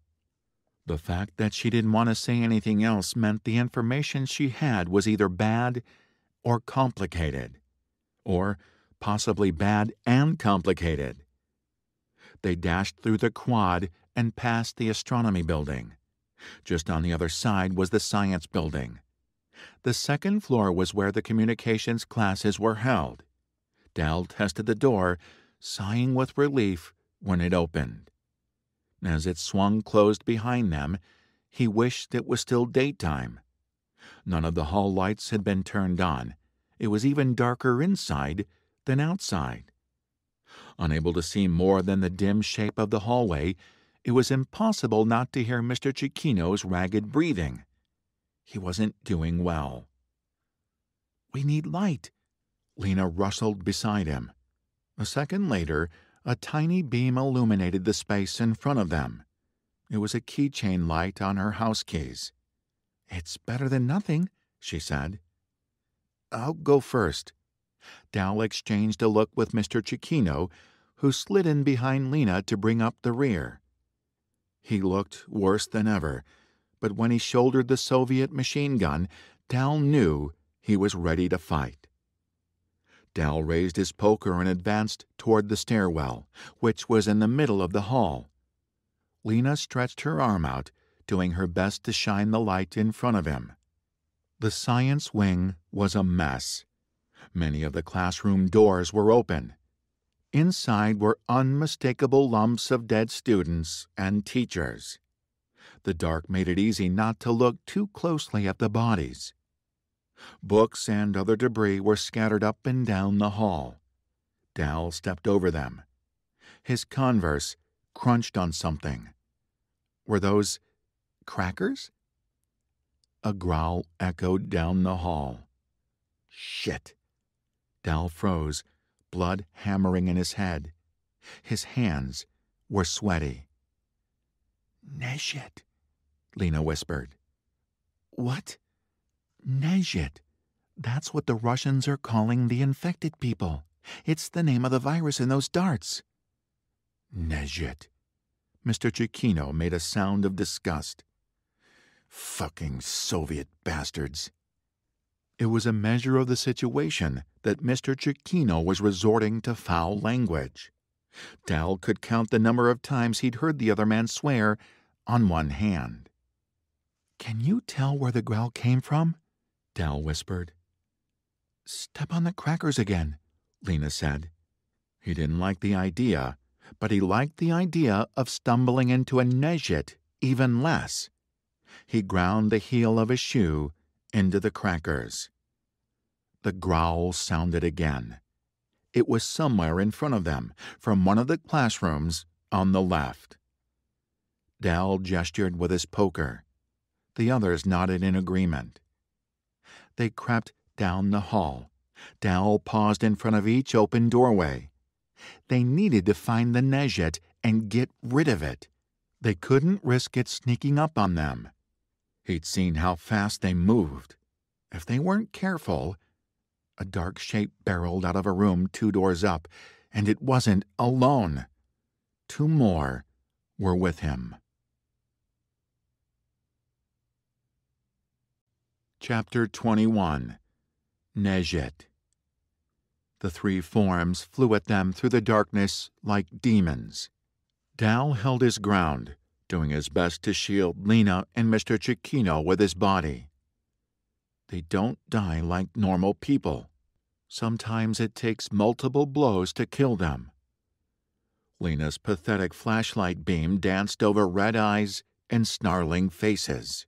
The fact that she didn't want to say anything else meant the information she had was either bad or complicated, or possibly bad and complicated. They dashed through the quad and past the astronomy building. Just on the other side was the science building. The second floor was where the communications classes were held. Dal tested the door, sighing with relief when it opened. As it swung closed behind them, he wished it was still daytime. None of the hall lights had been turned on. It was even darker inside than outside. Unable to see more than the dim shape of the hallway, it was impossible not to hear Mr. Cecchino's ragged breathing. He wasn't doing well. "We need light." Lena rustled beside him. A second later, a tiny beam illuminated the space in front of them. It was a keychain light on her house keys. "It's better than nothing," she said. "I'll go first." Dal exchanged a look with Mr. Cecchino, who slid in behind Lena to bring up the rear. He looked worse than ever, but when he shouldered the Soviet machine gun, Dal knew he was ready to fight. Dal raised his poker and advanced toward the stairwell, which was in the middle of the hall. Lena stretched her arm out, doing her best to shine the light in front of him. The science wing was a mess. Many of the classroom doors were open. Inside were unmistakable lumps of dead students and teachers. The dark made it easy not to look too closely at the bodies. Books and other debris were scattered up and down the hall. Dal stepped over them. His Converse crunched on something. Were those crackers? A growl echoed down the hall. "Shit!" Dal froze, blood hammering in his head. His hands were sweaty. "Nezhit," Lena whispered. "What?" "Nezhit. That's what the Russians are calling the infected people. It's the name of the virus in those darts." "Nezhit." Mr. Cecchino made a sound of disgust. "Fucking Soviet bastards." It was a measure of the situation that Mr. Cecchino was resorting to foul language. Dal could count the number of times he'd heard the other man swear on one hand. "Can you tell where the growl came from?" Dal whispered. "Step on the crackers again," Lena said. He didn't like the idea, but he liked the idea of stumbling into a Nezhit even less. He ground the heel of his shoe into the crackers. The growl sounded again. It was somewhere in front of them, from one of the classrooms on the left. Dal gestured with his poker. The others nodded in agreement. They crept down the hall. Dal paused in front of each open doorway. They needed to find the Nezhit and get rid of it. They couldn't risk it sneaking up on them. He'd seen how fast they moved. If they weren't careful, a dark shape barreled out of a room 2 doors up, and it wasn't alone. 2 more were with him. Chapter 21. Nezhit. The 3 forms flew at them through the darkness like demons. Dal held his ground, doing his best to shield Lena and Mr. Cecchino with his body. They don't die like normal people. Sometimes it takes multiple blows to kill them. Lena's pathetic flashlight beam danced over red eyes and snarling faces.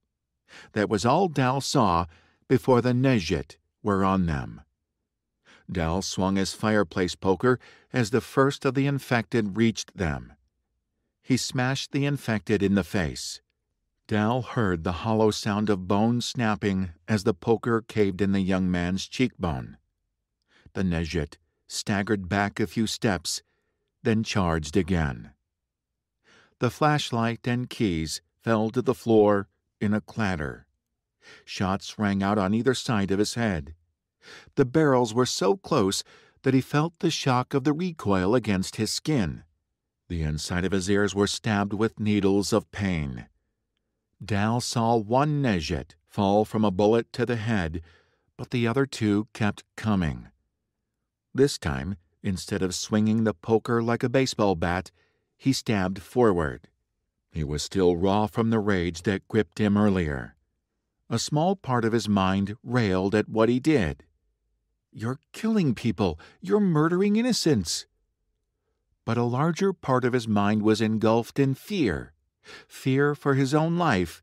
That was all Dal saw before the Nezhit were on them. Dal swung his fireplace poker as the first of the infected reached them. He smashed the infected in the face. Dal heard the hollow sound of bone snapping as the poker caved in the young man's cheekbone. The Nezhit staggered back a few steps, then charged again. The flashlight and keys fell to the floor in a clatter. Shots rang out on either side of his head. The barrels were so close that he felt the shock of the recoil against his skin. The inside of his ears were stabbed with needles of pain. Dal saw one Nezhit fall from a bullet to the head, but the other 2 kept coming. This time, instead of swinging the poker like a baseball bat, he stabbed forward. He was still raw from the rage that gripped him earlier. A small part of his mind railed at what he did. "You're killing people. You're murdering innocents." But a larger part of his mind was engulfed in fear. Fear for his own life,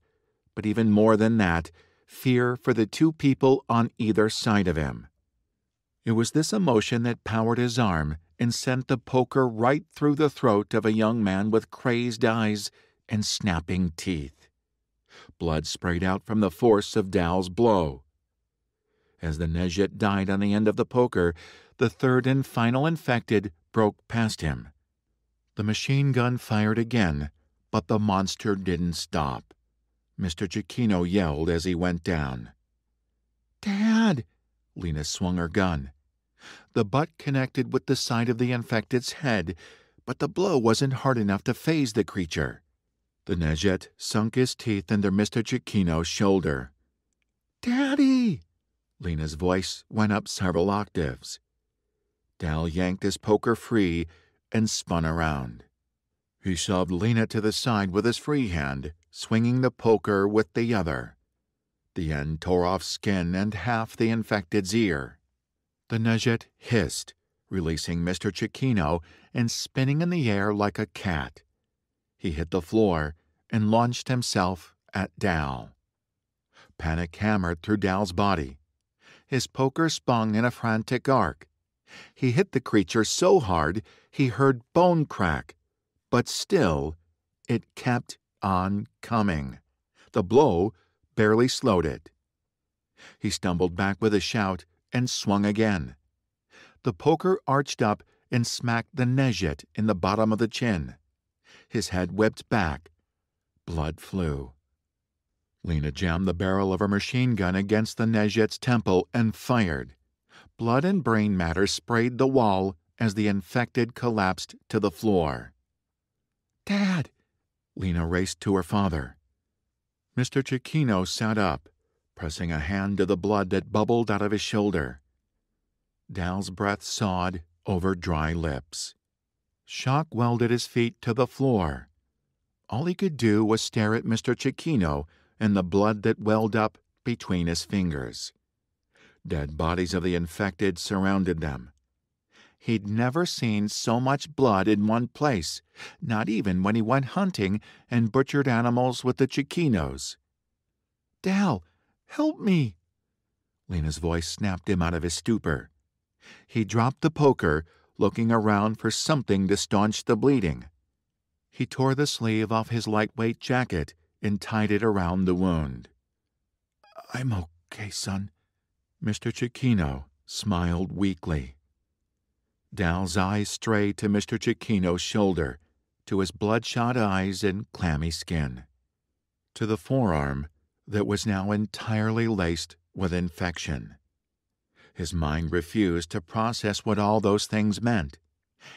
but even more than that, fear for the two people on either side of him. It was this emotion that powered his arm and sent the poker right through the throat of a young man with crazed eyes and snapping teeth. Blood sprayed out from the force of Dal's blow. As the Nejet died on the end of the poker, the third and final infected broke past him. The machine gun fired again, but the monster didn't stop. Mr. Cecchino yelled as he went down. "Dad!" Lena swung her gun. The butt connected with the side of the infected's head, but the blow wasn't hard enough to faze the creature. The Nejet sunk his teeth into Mr. Cecchino's shoulder. "Daddy!" Lena's voice went up several octaves. Dal yanked his poker free and spun around. He shoved Lena to the side with his free hand, swinging the poker with the other. The end tore off skin and half the infected's ear. The Nejet hissed, releasing Mr. Cecchino and spinning in the air like a cat. He hit the floor and launched himself at Dal. Panic hammered through Dal's body. His poker spun in a frantic arc. He hit the creature so hard he heard bone crack, but still it kept on coming. The blow barely slowed it. He stumbled back with a shout and swung again. The poker arched up and smacked the Nejet in the bottom of the chin. His head whipped back. Blood flew. Lena jammed the barrel of her machine gun against the Nejet's temple and fired. Blood and brain matter sprayed the wall as the infected collapsed to the floor. "Dad!" Lena raced to her father. Mr. Cecchino sat up, pressing a hand to the blood that bubbled out of his shoulder. Dal's breath sawed over dry lips. Shock welded his feet to the floor. All he could do was stare at Mr. Cecchino and the blood that welled up between his fingers. Dead bodies of the infected surrounded them. He'd never seen so much blood in one place, not even when he went hunting and butchered animals with the Cecchinos. "Dal, help me!" Lena's voice snapped him out of his stupor. He dropped the poker, looking around for something to staunch the bleeding. He tore the sleeve off his lightweight jacket and tied it around the wound. "I'm okay, son." Mr. Cecchino smiled weakly. Dal's eyes strayed to Mr. Cecchino's shoulder, to his bloodshot eyes and clammy skin, to the forearm that was now entirely laced with infection. His mind refused to process what all those things meant.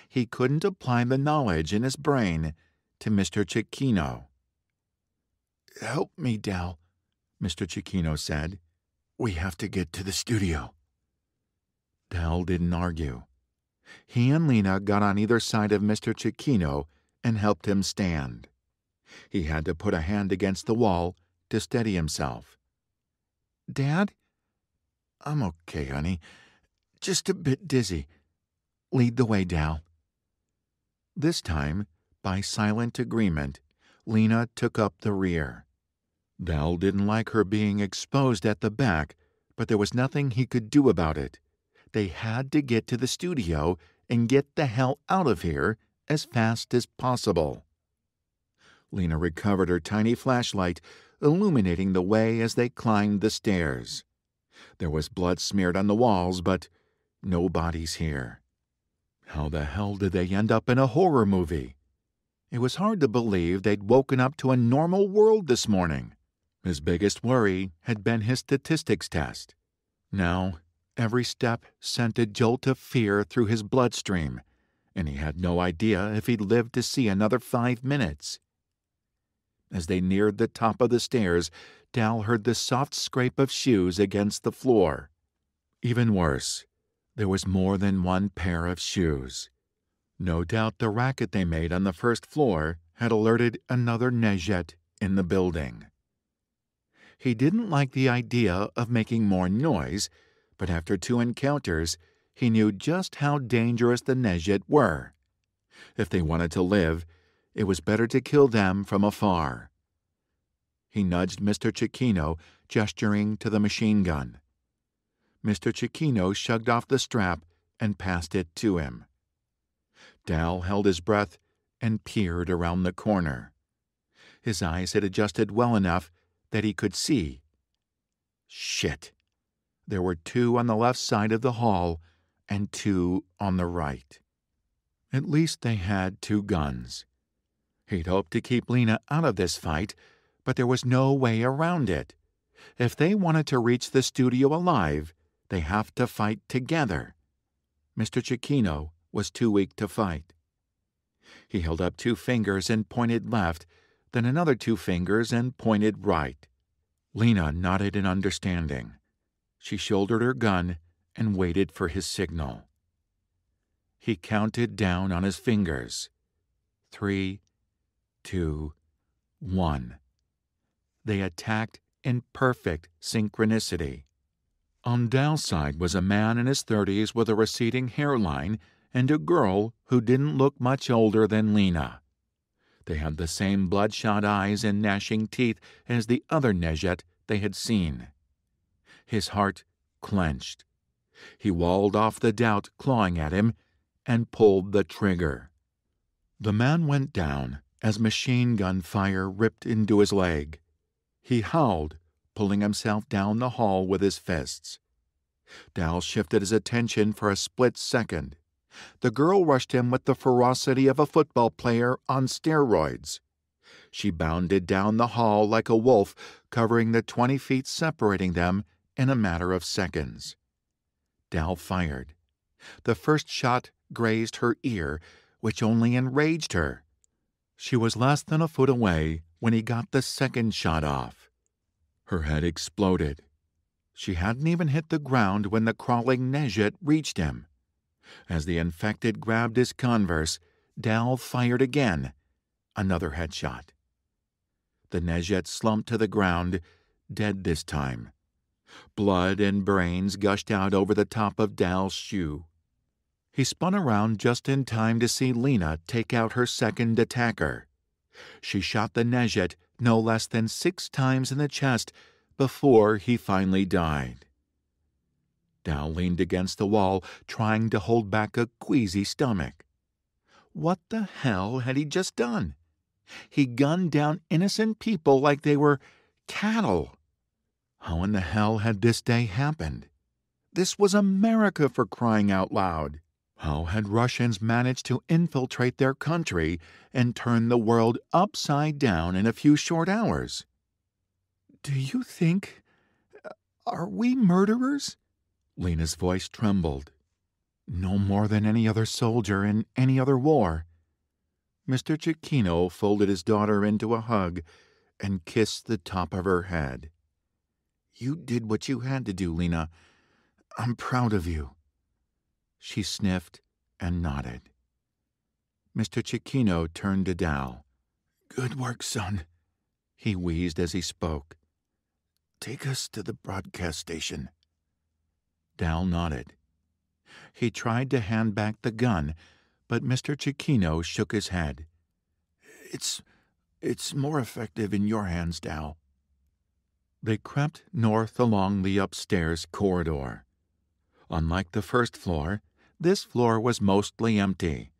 He couldn't apply the knowledge in his brain to Mr. Cecchino. "Help me, Dal," Mr. Cecchino said. "We have to get to the studio." Dal didn't argue. He and Lena got on either side of Mr. Cecchino and helped him stand. He had to put a hand against the wall to steady himself. "Dad?" "I'm okay, honey. Just a bit dizzy. Lead the way, Dal." This time, by silent agreement, Lena took up the rear. Dal didn't like her being exposed at the back, but there was nothing he could do about it. They had to get to the studio and get the hell out of here as fast as possible. Lena recovered her tiny flashlight, illuminating the way as they climbed the stairs. There was blood smeared on the walls, but no bodies here. How the hell did they end up in a horror movie? It was hard to believe they'd woken up to a normal world this morning. His biggest worry had been his statistics test. Now, every step sent a jolt of fear through his bloodstream, and he had no idea if he'd live to see another 5 minutes. As they neared the top of the stairs, Dal heard the soft scrape of shoes against the floor. Even worse, there was more than one pair of shoes. No doubt the racket they made on the first floor had alerted another Nejet in the building. He didn't like the idea of making more noise, but after 2 encounters, he knew just how dangerous the Nejet were. If they wanted to live, it was better to kill them from afar. He nudged Mr. Cecchino, gesturing to the machine gun. Mr. Cecchino shrugged off the strap and passed it to him. Dal held his breath and peered around the corner. His eyes had adjusted well enough that he could see. Shit! There were 2 on the left side of the hall and 2 on the right. At least they had 2 guns. He'd hoped to keep Lena out of this fight, but there was no way around it. If they wanted to reach the studio alive, they have to fight together. Mr. Cecchino was too weak to fight. He held up 2 fingers and pointed left, then another 2 fingers and pointed right. Lena nodded in understanding. She shouldered her gun and waited for his signal. He counted down on his fingers. 3, 2, 1. They attacked in perfect synchronicity. On Dal's side was a man in his 30s with a receding hairline and a girl who didn't look much older than Lena. They had the same bloodshot eyes and gnashing teeth as the other Nejet they had seen. His heart clenched. He walled off the doubt clawing at him and pulled the trigger. The man went down as machine gun fire ripped into his leg. He howled, pulling himself down the hall with his fists. Dal shifted his attention for a split second. The girl rushed him with the ferocity of a football player on steroids. She bounded down the hall like a wolf, covering the 20 feet separating them in a matter of seconds. Dal fired. The first shot grazed her ear, which only enraged her. She was less than a foot away when he got the second shot off. Her head exploded. She hadn't even hit the ground when the crawling Nejet reached him. As the infected grabbed his Converse, Dal fired again. Another headshot. The Nejet slumped to the ground, dead this time. Blood and brains gushed out over the top of Dal's shoe. He spun around just in time to see Lena take out her second attacker. She shot the Nejet no less than 6 times in the chest before he finally died. Dal leaned against the wall, trying to hold back a queasy stomach. What the hell had he just done? He gunned down innocent people like they were cattle. How in the hell had this day happened? This was America, for crying out loud. How had Russians managed to infiltrate their country and turn the world upside down in a few short hours? Do you think... Are we murderers? Lena's voice trembled. No more than any other soldier in any other war. Mr. Cecchino folded his daughter into a hug and kissed the top of her head. You did what you had to do, Lena. I'm proud of you. She sniffed and nodded. Mr. Cecchino turned to Dal. Good work, son, he wheezed as he spoke. Take us to the broadcast station. Dal nodded. He tried to hand back the gun, but Mr. Cecchino shook his head. It's more effective in your hands, Dal. They crept north along the upstairs corridor. Unlike the first floor, this floor was mostly empty.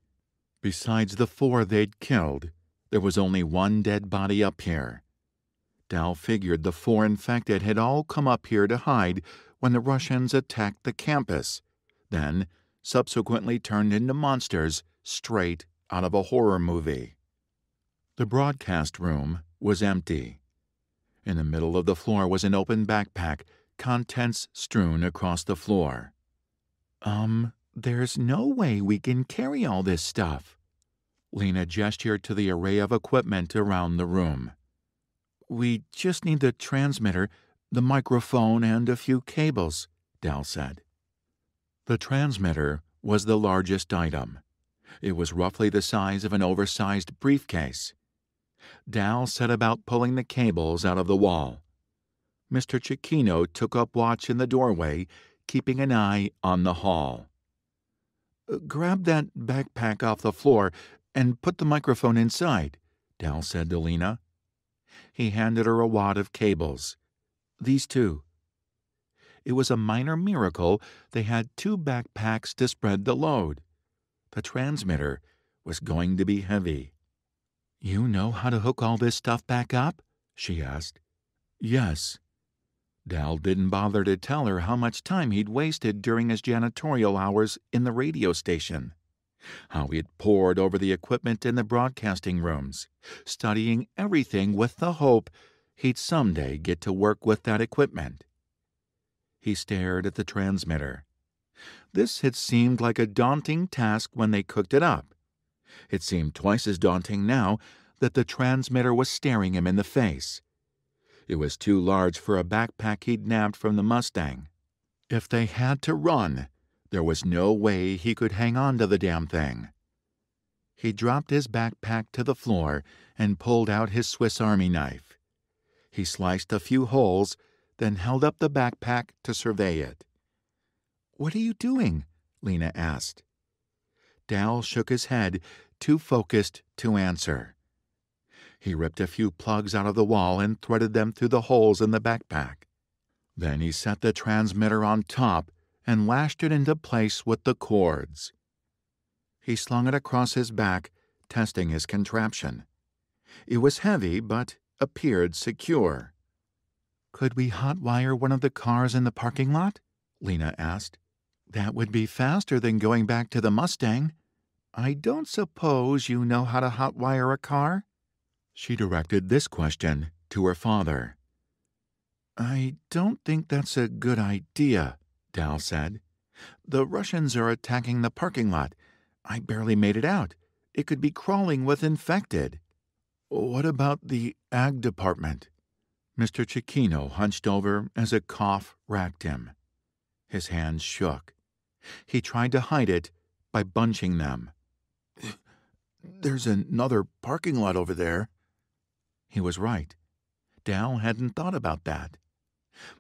Besides the 4 they'd killed, there was only 1 dead body up here. Dal figured the 4 infected had all come up here to hide when the Russians attacked the campus, then subsequently turned into monsters straight out of a horror movie. The broadcast room was empty. In the middle of the floor was an open backpack, contents strewn across the floor. There's no way we can carry all this stuff. Lena gestured to the array of equipment around the room. We just need the transmitter, the microphone, and a few cables, Dal said. The transmitter was the largest item. It was roughly the size of an oversized briefcase. Dal set about pulling the cables out of the wall. Mr. Cecchino took up watch in the doorway, keeping an eye on the hall. "Grab that backpack off the floor and put the microphone inside," Dal said to Lena. He handed her a wad of cables. "These two." It was a minor miracle they had 2 backpacks to spread the load. The transmitter was going to be heavy. "You know how to hook all this stuff back up?" she asked. "Yes." Dal didn't bother to tell her how much time he'd wasted during his janitorial hours in the radio station, how he'd pored over the equipment in the broadcasting rooms, studying everything with the hope he'd someday get to work with that equipment. He stared at the transmitter. This had seemed like a daunting task when they cooked it up. It seemed twice as daunting now that the transmitter was staring him in the face. It was too large for a backpack he'd nabbed from the Mustang. If they had to run, there was no way he could hang on to the damn thing. He dropped his backpack to the floor and pulled out his Swiss Army knife. He sliced a few holes, then held up the backpack to survey it. "What are you doing?" Lena asked. Dal shook his head, too focused to answer. He ripped a few plugs out of the wall and threaded them through the holes in the backpack. Then he set the transmitter on top and lashed it into place with the cords. He slung it across his back, testing his contraption. It was heavy, but appeared secure. "Could we hotwire one of the cars in the parking lot?" Lena asked. "That would be faster than going back to the Mustang. I don't suppose you know how to hotwire a car?" She directed this question to her father. "I don't think that's a good idea," Dal said. "The Russians are attacking the parking lot. I barely made it out. It could be crawling with infected." "What about the ag department?" Mr. Cecchino hunched over as a cough racked him. His hands shook. He tried to hide it by bunching them. "There's another parking lot over there." He was right. Dal hadn't thought about that.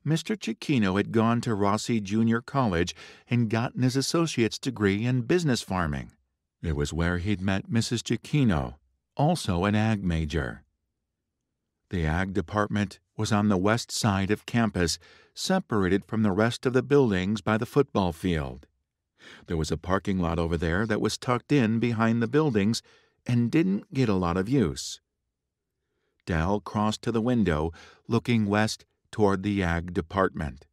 Mr. Cecchino had gone to Rossi Junior College and gotten his associate's degree in business farming. It was where he'd met Mrs. Cecchino, also an ag major. The ag department was on the west side of campus, separated from the rest of the buildings by the football field. There was a parking lot over there that was tucked in behind the buildings and didn't get a lot of use. Dal crossed to the window, looking west toward the ag department.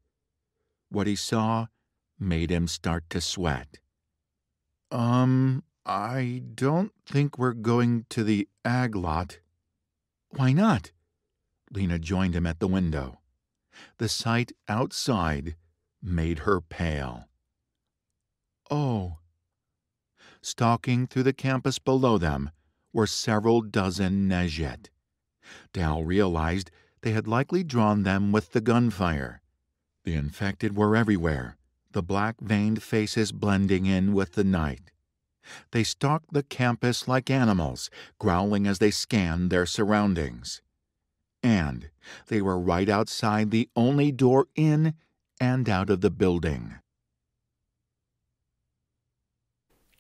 What he saw made him start to sweat. I don't think we're going to the ag lot." "Why not?" Lena joined him at the window. The sight outside made her pale. "Oh." Stalking through the campus below them were several dozen Nezhet. Dal realized they had likely drawn them with the gunfire. The infected were everywhere, the black-veined faces blending in with the night. They stalked the campus like animals, growling as they scanned their surroundings. And they were right outside the only door in and out of the building.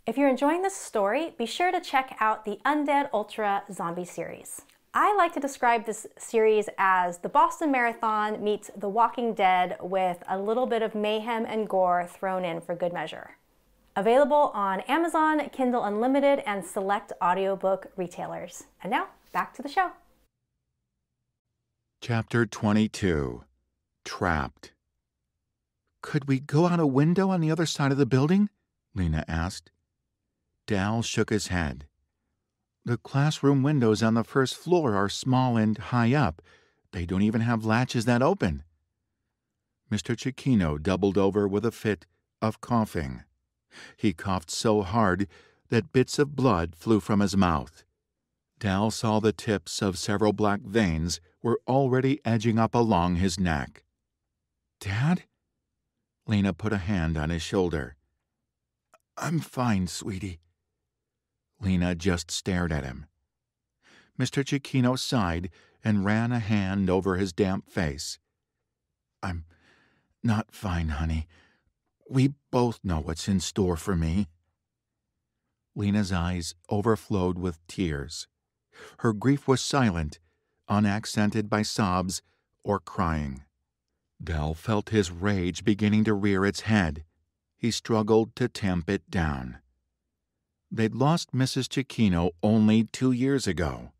If you're enjoying this story, be sure to check out the Undead Ultra Zombie series. I like to describe this series as the Boston Marathon meets The Walking Dead with a little bit of mayhem and gore thrown in for good measure. Available on Amazon, Kindle Unlimited, and select audiobook retailers. And now, back to the show. Chapter 22. Trapped. "Could we go out a window on the other side of the building?" Lena asked. Dal shook his head. "The classroom windows on the first floor are small and high up. They don't even have latches that open." Mr. Cecchino doubled over with a fit of coughing. He coughed so hard that bits of blood flew from his mouth. Dal saw the tips of several black veins were already edging up along his neck. "Dad?" Lena put a hand on his shoulder. "I'm fine, sweetie." Lena just stared at him. Mr. Cicchino sighed and ran a hand over his damp face. "I'm not fine, honey. We both know what's in store for me." Lena's eyes overflowed with tears. Her grief was silent, unaccented by sobs or crying. Dal felt his rage beginning to rear its head. He struggled to tamp it down. They'd lost Mrs. Cicchino only 2 years ago.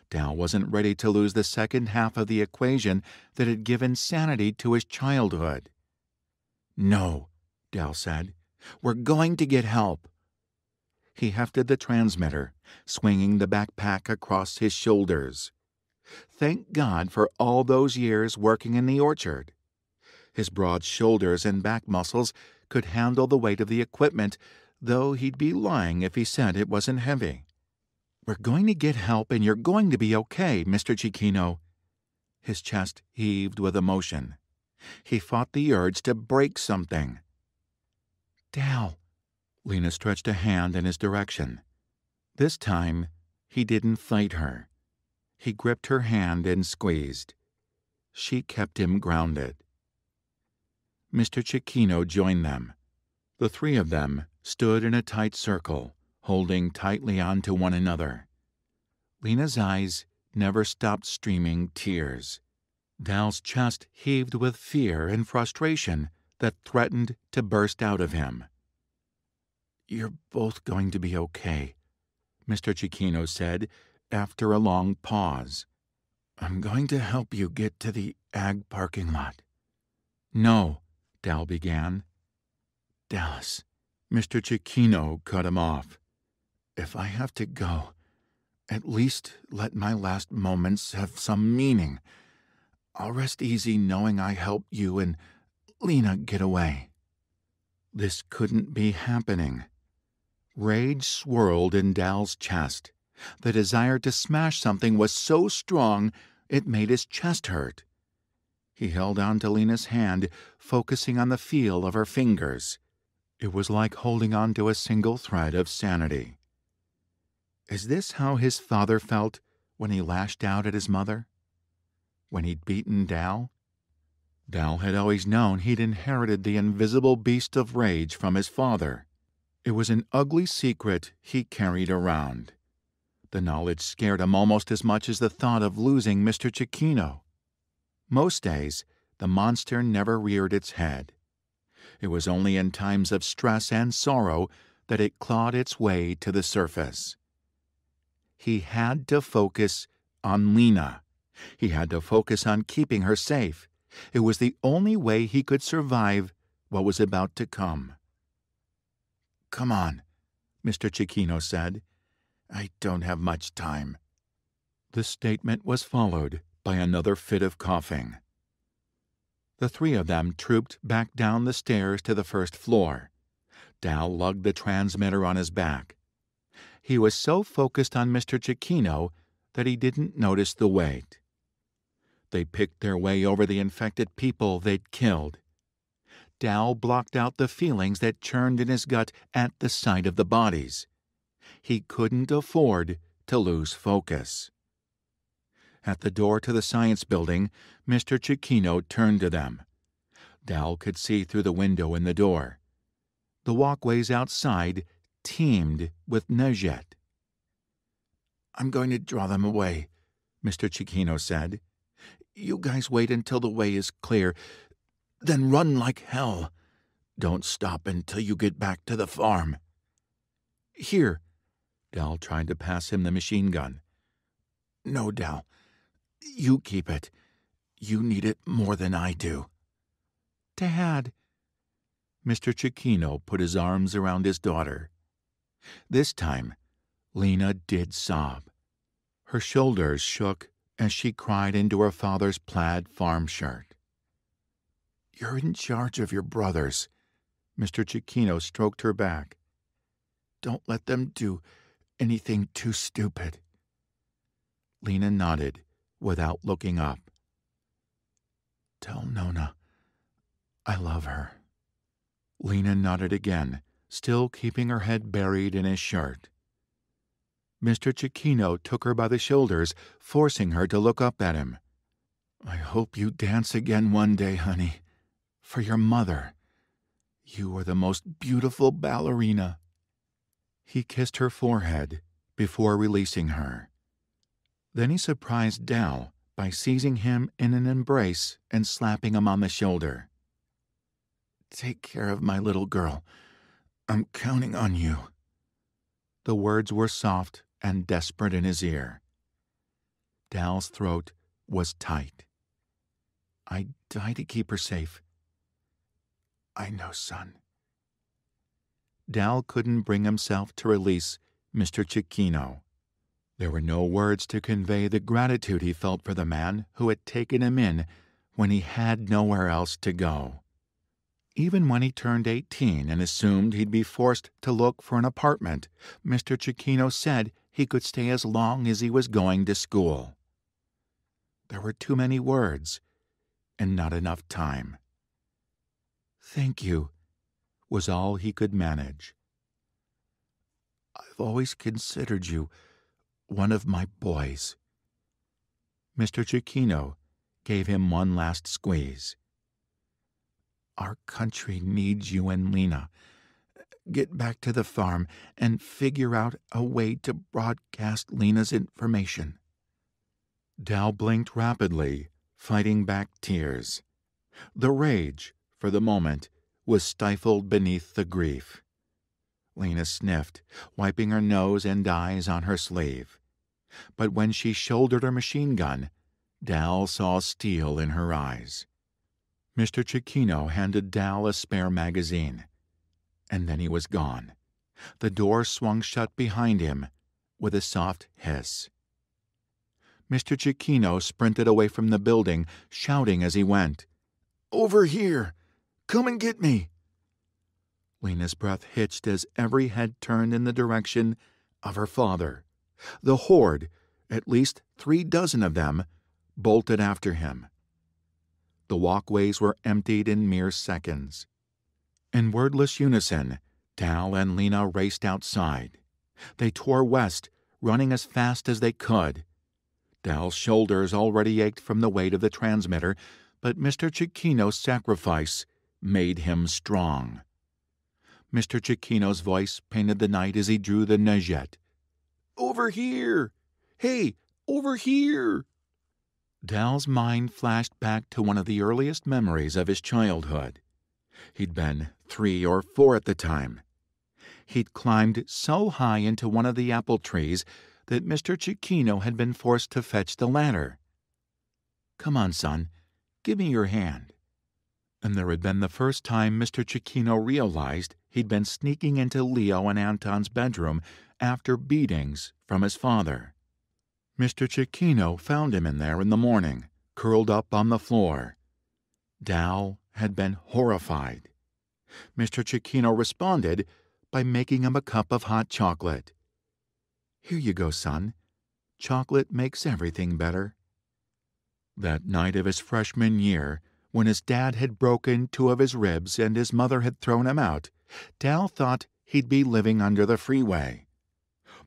Dal wasn't ready to lose the second half of the equation that had given sanity to his childhood. "No," Dal said. "We're going to get help." He hefted the transmitter, swinging the backpack across his shoulders. Thank God for all those years working in the orchard. His broad shoulders and back muscles could handle the weight of the equipment, though he'd be lying if he said it wasn't heavy. "We're going to get help, and you're going to be okay, Mr. Cicchino." His chest heaved with emotion. He fought the urge to break something. "Dal." Lena stretched a hand in his direction. This time, he didn't fight her. He gripped her hand and squeezed. She kept him grounded. Mr. Cicchino joined them. The three of them stood in a tight circle, holding tightly onto one another. Lena's eyes never stopped streaming tears. Dal's chest heaved with fear and frustration that threatened to burst out of him. "You're both going to be okay," Mr. Cicchino said after a long pause. "I'm going to help you get to the ag parking lot." "No," Dal began. "Dallas," Mr. Cicchino cut him off. "If I have to go, at least let my last moments have some meaning. I'll rest easy knowing I helped you and Lena get away." This couldn't be happening. Rage swirled in Dal's chest. The desire to smash something was so strong it made his chest hurt. He held on to Lena's hand, focusing on the feel of her fingers. It was like holding on to a single thread of sanity. Is this how his father felt when he lashed out at his mother? When he'd beaten Dal? Dal had always known he'd inherited the invisible beast of rage from his father. It was an ugly secret he carried around. The knowledge scared him almost as much as the thought of losing Mr. Cicchino. Most days, the monster never reared its head. It was only in times of stress and sorrow that it clawed its way to the surface. He had to focus on Lena. He had to focus on keeping her safe. It was the only way he could survive what was about to come. "Come on," Mr. Cicchino said. "I don't have much time." The statement was followed by another fit of coughing. The three of them trooped back down the stairs to the first floor. Dal lugged the transmitter on his back. He was so focused on Mr. Cicchino that he didn't notice the weight. They picked their way over the infected people they'd killed. Dal blocked out the feelings that churned in his gut at the sight of the bodies. He couldn't afford to lose focus. At the door to the science building, Mr. Cicchino turned to them. Dal could see through the window in the door. The walkways outside teemed with neigette. "I'm going to draw them away," Mr. Cicchino said. "You guys wait until the way is clear, then run like hell. Don't stop until you get back to the farm." "Here." Dal tried to pass him the machine gun. "No, Dal. You keep it. You need it more than I do." "Dad." Mr. Cicchino put his arms around his daughter. This time, Lena did sob. Her shoulders shook as she cried into her father's plaid farm shirt. "You're in charge of your brothers." Mr. Cicchino stroked her back. "Don't let them do anything too stupid." Lena nodded without looking up. "Tell Nona I love her." Lena nodded again, still keeping her head buried in his shirt. Mr. Cecchino took her by the shoulders, forcing her to look up at him. "I hope you dance again one day, honey. For your mother. You are the most beautiful ballerina." He kissed her forehead before releasing her. Then he surprised Dal by seizing him in an embrace and slapping him on the shoulder. "Take care of my little girl. I'm counting on you." The words were soft and desperate in his ear. Dal's throat was tight. "I'd die to keep her safe." "I know, son." Dal couldn't bring himself to release Mr. Cecchino. There were no words to convey the gratitude he felt for the man who had taken him in when he had nowhere else to go. Even when he turned 18 and assumed he'd be forced to look for an apartment, Mr. Cecchino said he could stay as long as he was going to school. There were too many words and not enough time. "Thank you," was all he could manage. "I've always considered you one of my boys." Mr. Cecchino gave him one last squeeze. "Our country needs you and Lena. Get back to the farm and figure out a way to broadcast Lena's information." Dal blinked rapidly, fighting back tears. The rage, for the moment, was stifled beneath the grief. Lena sniffed, wiping her nose and eyes on her sleeve. But when she shouldered her machine gun, Dal saw steel in her eyes. Mr. Cecchino handed Dal a spare magazine, and then he was gone. The door swung shut behind him with a soft hiss. Mr. Cecchino sprinted away from the building, shouting as he went, "Over here! Come and get me!" Lena's breath hitched as every head turned in the direction of her father. The horde, at least 36 of them, bolted after him. The walkways were emptied in mere seconds. In wordless unison, Dal and Lena raced outside. They tore west, running as fast as they could. Dal's shoulders already ached from the weight of the transmitter, but Mr. Cecchino's sacrifice made him strong. Mr. Cecchino's voice painted the night as he drew the neigette. "Over here! Hey, over here!" Dal's mind flashed back to one of the earliest memories of his childhood. He'd been 3 or 4 at the time. He'd climbed so high into one of the apple trees that Mr. Cecchino had been forced to fetch the ladder. "Come on, son, give me your hand." And there had been the first time Mr. Cecchino realized he'd been sneaking into Leo and Anton's bedroom after beatings from his father. Mr. Cecchino found him in there in the morning, curled up on the floor. Dal had been horrified. Mr. Cecchino responded by making him a cup of hot chocolate. "Here you go, son. Chocolate makes everything better." That night of his freshman year, when his dad had broken 2 of his ribs and his mother had thrown him out, Dal thought he'd be living under the freeway.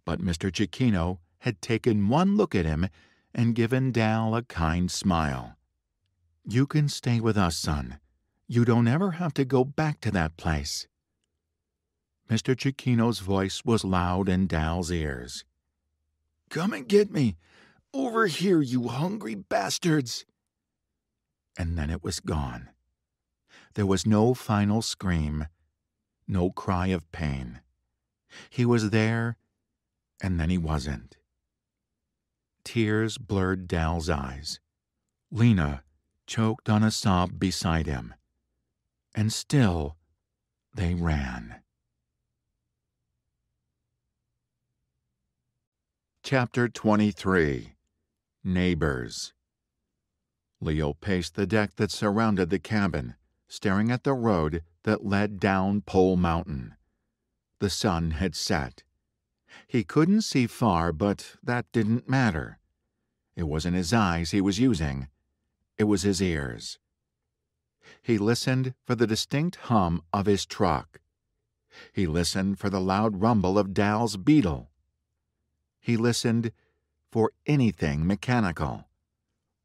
But Mr. Cecchino had taken one look at him and given Dal a kind smile. "You can stay with us, son. You don't ever have to go back to that place." Mr. Cecchino's voice was loud in Dal's ears. "Come and get me! Over here, you hungry bastards!" And then it was gone. There was no final scream, no cry of pain. He was there, and then he wasn't. Tears blurred Dal's eyes. Lena choked on a sob beside him. And still they ran. Chapter 23. Neighbors. Leo paced the deck that surrounded the cabin, staring at the road that led down Pole Mountain. The sun had set. He couldn't see far, but that didn't matter. It wasn't his eyes he was using. It was his ears. He listened for the distinct hum of his truck. He listened for the loud rumble of Dal's Beetle. He listened for anything mechanical.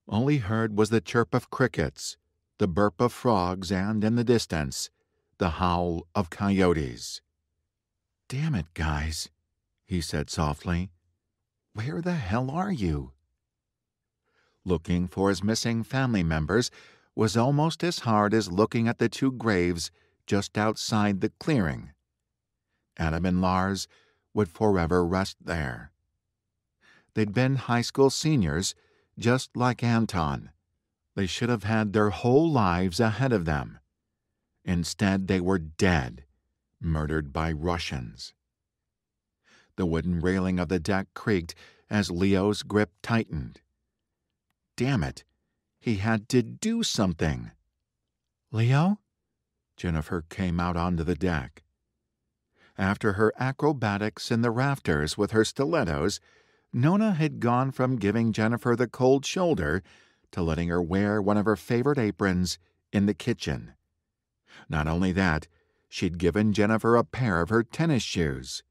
All he heard was the chirp of crickets, the burp of frogs, and, in the distance, the howl of coyotes. "Damn it, guys," he said softly. "Where the hell are you?" Looking for his missing family members was almost as hard as looking at the two graves just outside the clearing. Adam and Lars would forever rest there. They'd been high school seniors, just like Anton. They should have had their whole lives ahead of them. Instead, they were dead, murdered by Russians. The wooden railing of the deck creaked as Leo's grip tightened. Damn it, he had to do something. "Leo?" Jennifer came out onto the deck. After her acrobatics in the rafters with her stilettos, Nona had gone from giving Jennifer the cold shoulder to letting her wear one of her favorite aprons in the kitchen. Not only that, she'd given Jennifer a pair of her tennis shoes.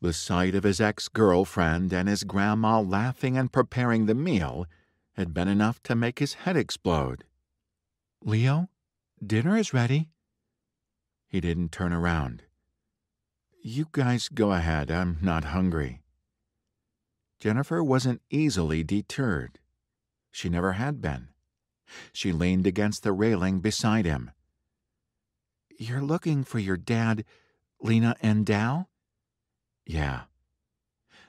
The sight of his ex-girlfriend and his grandma laughing and preparing the meal had been enough to make his head explode. "Leo, dinner is ready." He didn't turn around. "You guys go ahead, I'm not hungry." Jennifer wasn't easily deterred. She never had been. She leaned against the railing beside him. "You're looking for your dad, Lena and Dal?" "Yeah."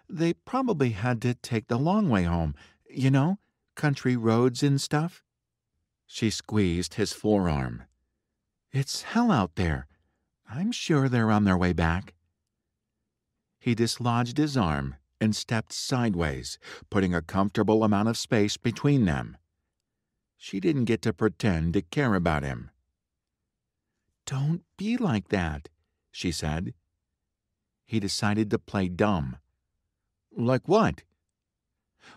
"They probably had to take the long way home, you know, country roads and stuff." She squeezed his forearm. "It's hell out there. I'm sure they're on their way back." He dislodged his arm and stepped sideways, putting a comfortable amount of space between them. She didn't get to pretend to care about him. "Don't be like that," she said. He decided to play dumb. "Like what?"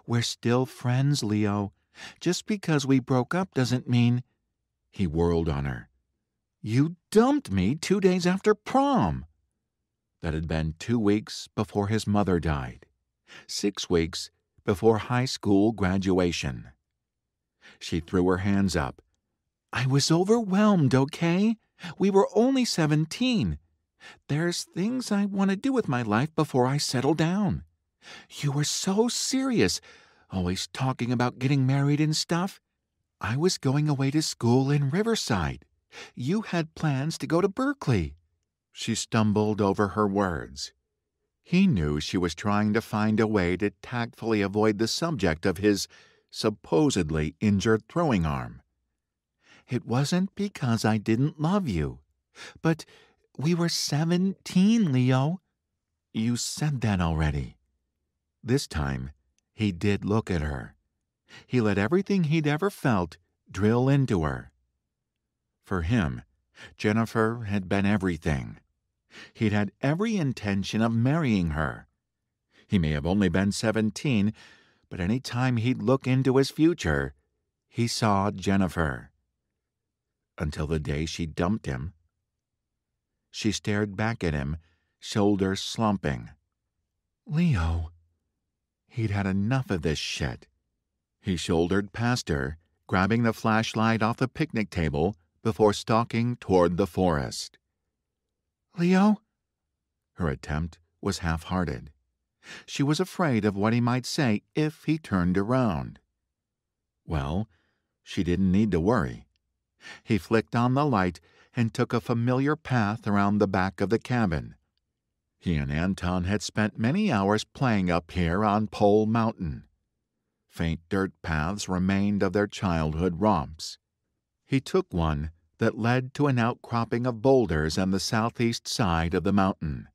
"We're still friends, Leo. Just because we broke up doesn't mean—" He whirled on her. "You dumped me 2 days after prom." That had been 2 weeks before his mother died. 6 weeks before high school graduation. She threw her hands up. "I was overwhelmed, okay? We were only 17. There's things I want to do with my life before I settle down. You were so serious, always talking about getting married and stuff. I was going away to school in Riverside. You had plans to go to Berkeley." She stumbled over her words. He knew she was trying to find a way to tactfully avoid the subject of his supposedly injured throwing arm. "It wasn't because I didn't love you. But we were 17, Leo." "You said that already." This time, he did look at her. He let everything he'd ever felt drill into her. For him, Jennifer had been everything. He'd had every intention of marrying her. He may have only been 17, but any time he'd look into his future, he saw Jennifer. Until the day she dumped him. She stared back at him, shoulders slumping. "Leo." He'd had enough of this shit. He shouldered past her, grabbing the flashlight off the picnic table before stalking toward the forest. "Leo?" Her attempt was half-hearted. She was afraid of what he might say if he turned around. Well, she didn't need to worry. He flicked on the light and took a familiar path around the back of the cabin. He and Anton had spent many hours playing up here on Pole Mountain. Faint dirt paths remained of their childhood romps. He took one that led to an outcropping of boulders on the southeast side of the mountain.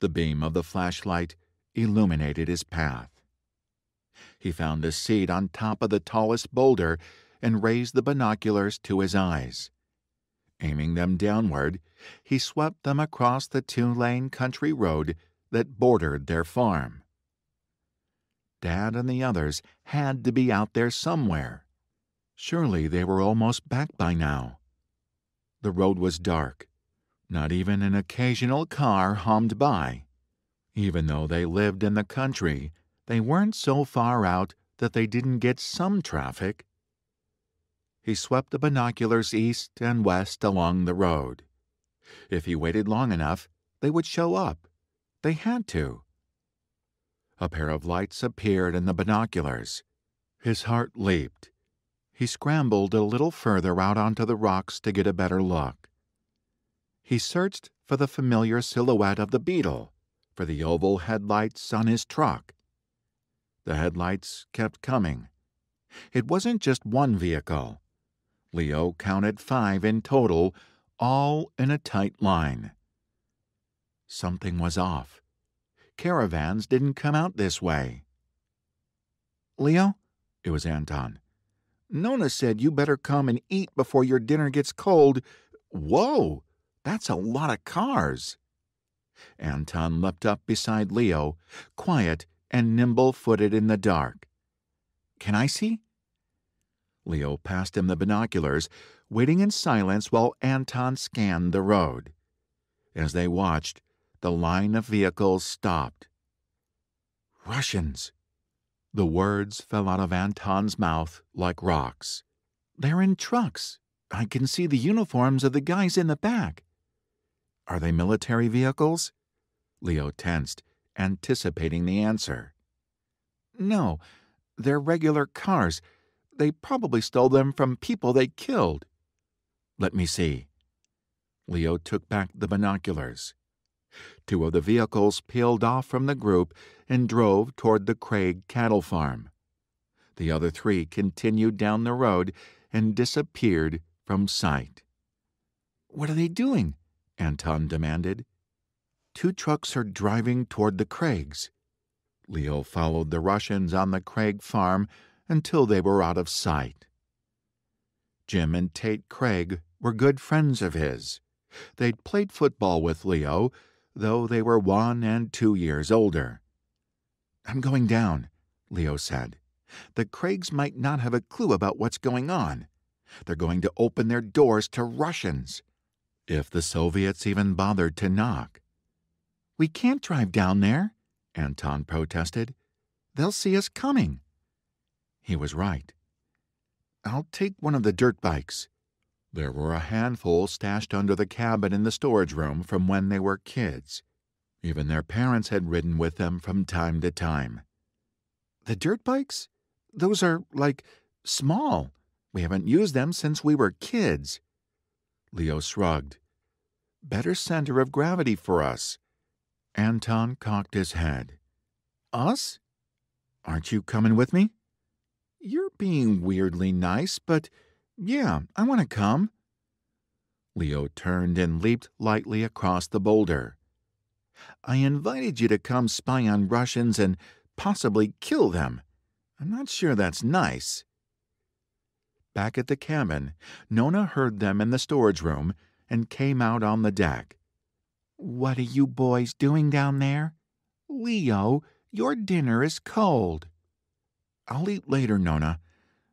The beam of the flashlight illuminated his path. He found a seat on top of the tallest boulder and raised the binoculars to his eyes. Aiming them downward, he swept them across the 2-lane country road that bordered their farm. Dad and the others had to be out there somewhere. Surely they were almost back by now. The road was dark. Not even an occasional car hummed by. Even though they lived in the country, they weren't so far out that they didn't get some traffic. He swept the binoculars east and west along the road. If he waited long enough, they would show up. They had to. A pair of lights appeared in the binoculars. His heart leaped. He scrambled a little further out onto the rocks to get a better look. He searched for the familiar silhouette of the beetle, for the oval headlights on his truck. The headlights kept coming. It wasn't just one vehicle. Leo counted 5 in total, all in a tight line. Something was off. Caravans didn't come out this way. "Leo?" It was Anton. "Nona said you better come and eat before your dinner gets cold." "Whoa! That's a lot of cars." Anton leapt up beside Leo, quiet and nimble-footed in the dark. "Can I see?" Leo passed him the binoculars, waiting in silence while Anton scanned the road. As they watched, the line of vehicles stopped. "Russians!" The words fell out of Anton's mouth like rocks. "They're in trucks. I can see the uniforms of the guys in the back." "Are they military vehicles?" Leo tensed, anticipating the answer. "No, they're regular cars. They probably stole them from people they killed." "Let me see." Leo took back the binoculars. 2 of the vehicles peeled off from the group and drove toward the Craig cattle farm. The other 3 continued down the road and disappeared from sight. "What are they doing?" Anton demanded. 2 trucks are driving toward the Craigs." Leo followed the Russians on the Craig farm until they were out of sight. Jim and Tate Craig were good friends of his. They'd played football with Leo, though they were 1 and 2 years older. "I'm going down," Leo said. "The Craigs might not have a clue about what's going on. They're going to open their doors to Russians. If the Soviets even bothered to knock." "We can't drive down there," Anton protested. "They'll see us coming." He was right. "I'll take one of the dirt bikes." There were a handful stashed under the cabin in the storage room from when they were kids. Even their parents had ridden with them from time to time. "The dirt bikes? Those are, small. We haven't used them since we were kids." Leo shrugged. "Better center of gravity for us." Anton cocked his head. "Us? Aren't you coming with me?" "You're being weirdly nice, but yeah, I want to come." Leo turned and leaped lightly across the boulder. "I invited you to come spy on Russians and possibly kill them. I'm not sure that's nice." Back at the cabin, Nona heard them in the storage room and came out on the deck. "What are you boys doing down there? Leo, your dinner is cold." "I'll eat later, Nona.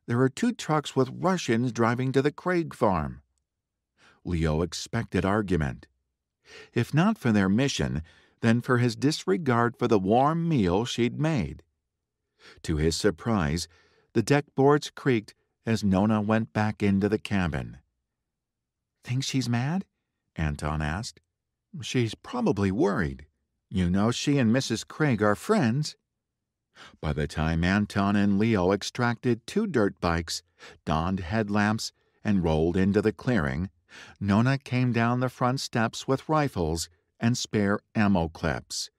There are 2 trucks with Russians driving to the Craig farm." Leo expected argument. If not for their mission, then for his disregard for the warm meal she'd made. To his surprise, the deck boards creaked as Nona went back into the cabin. "Think she's mad?" Anton asked. "She's probably worried. You know she and Mrs. Craig are friends." By the time Anton and Leo extracted 2 dirt bikes, donned headlamps, and rolled into the clearing, Nona came down the front steps with rifles and spare ammo clips.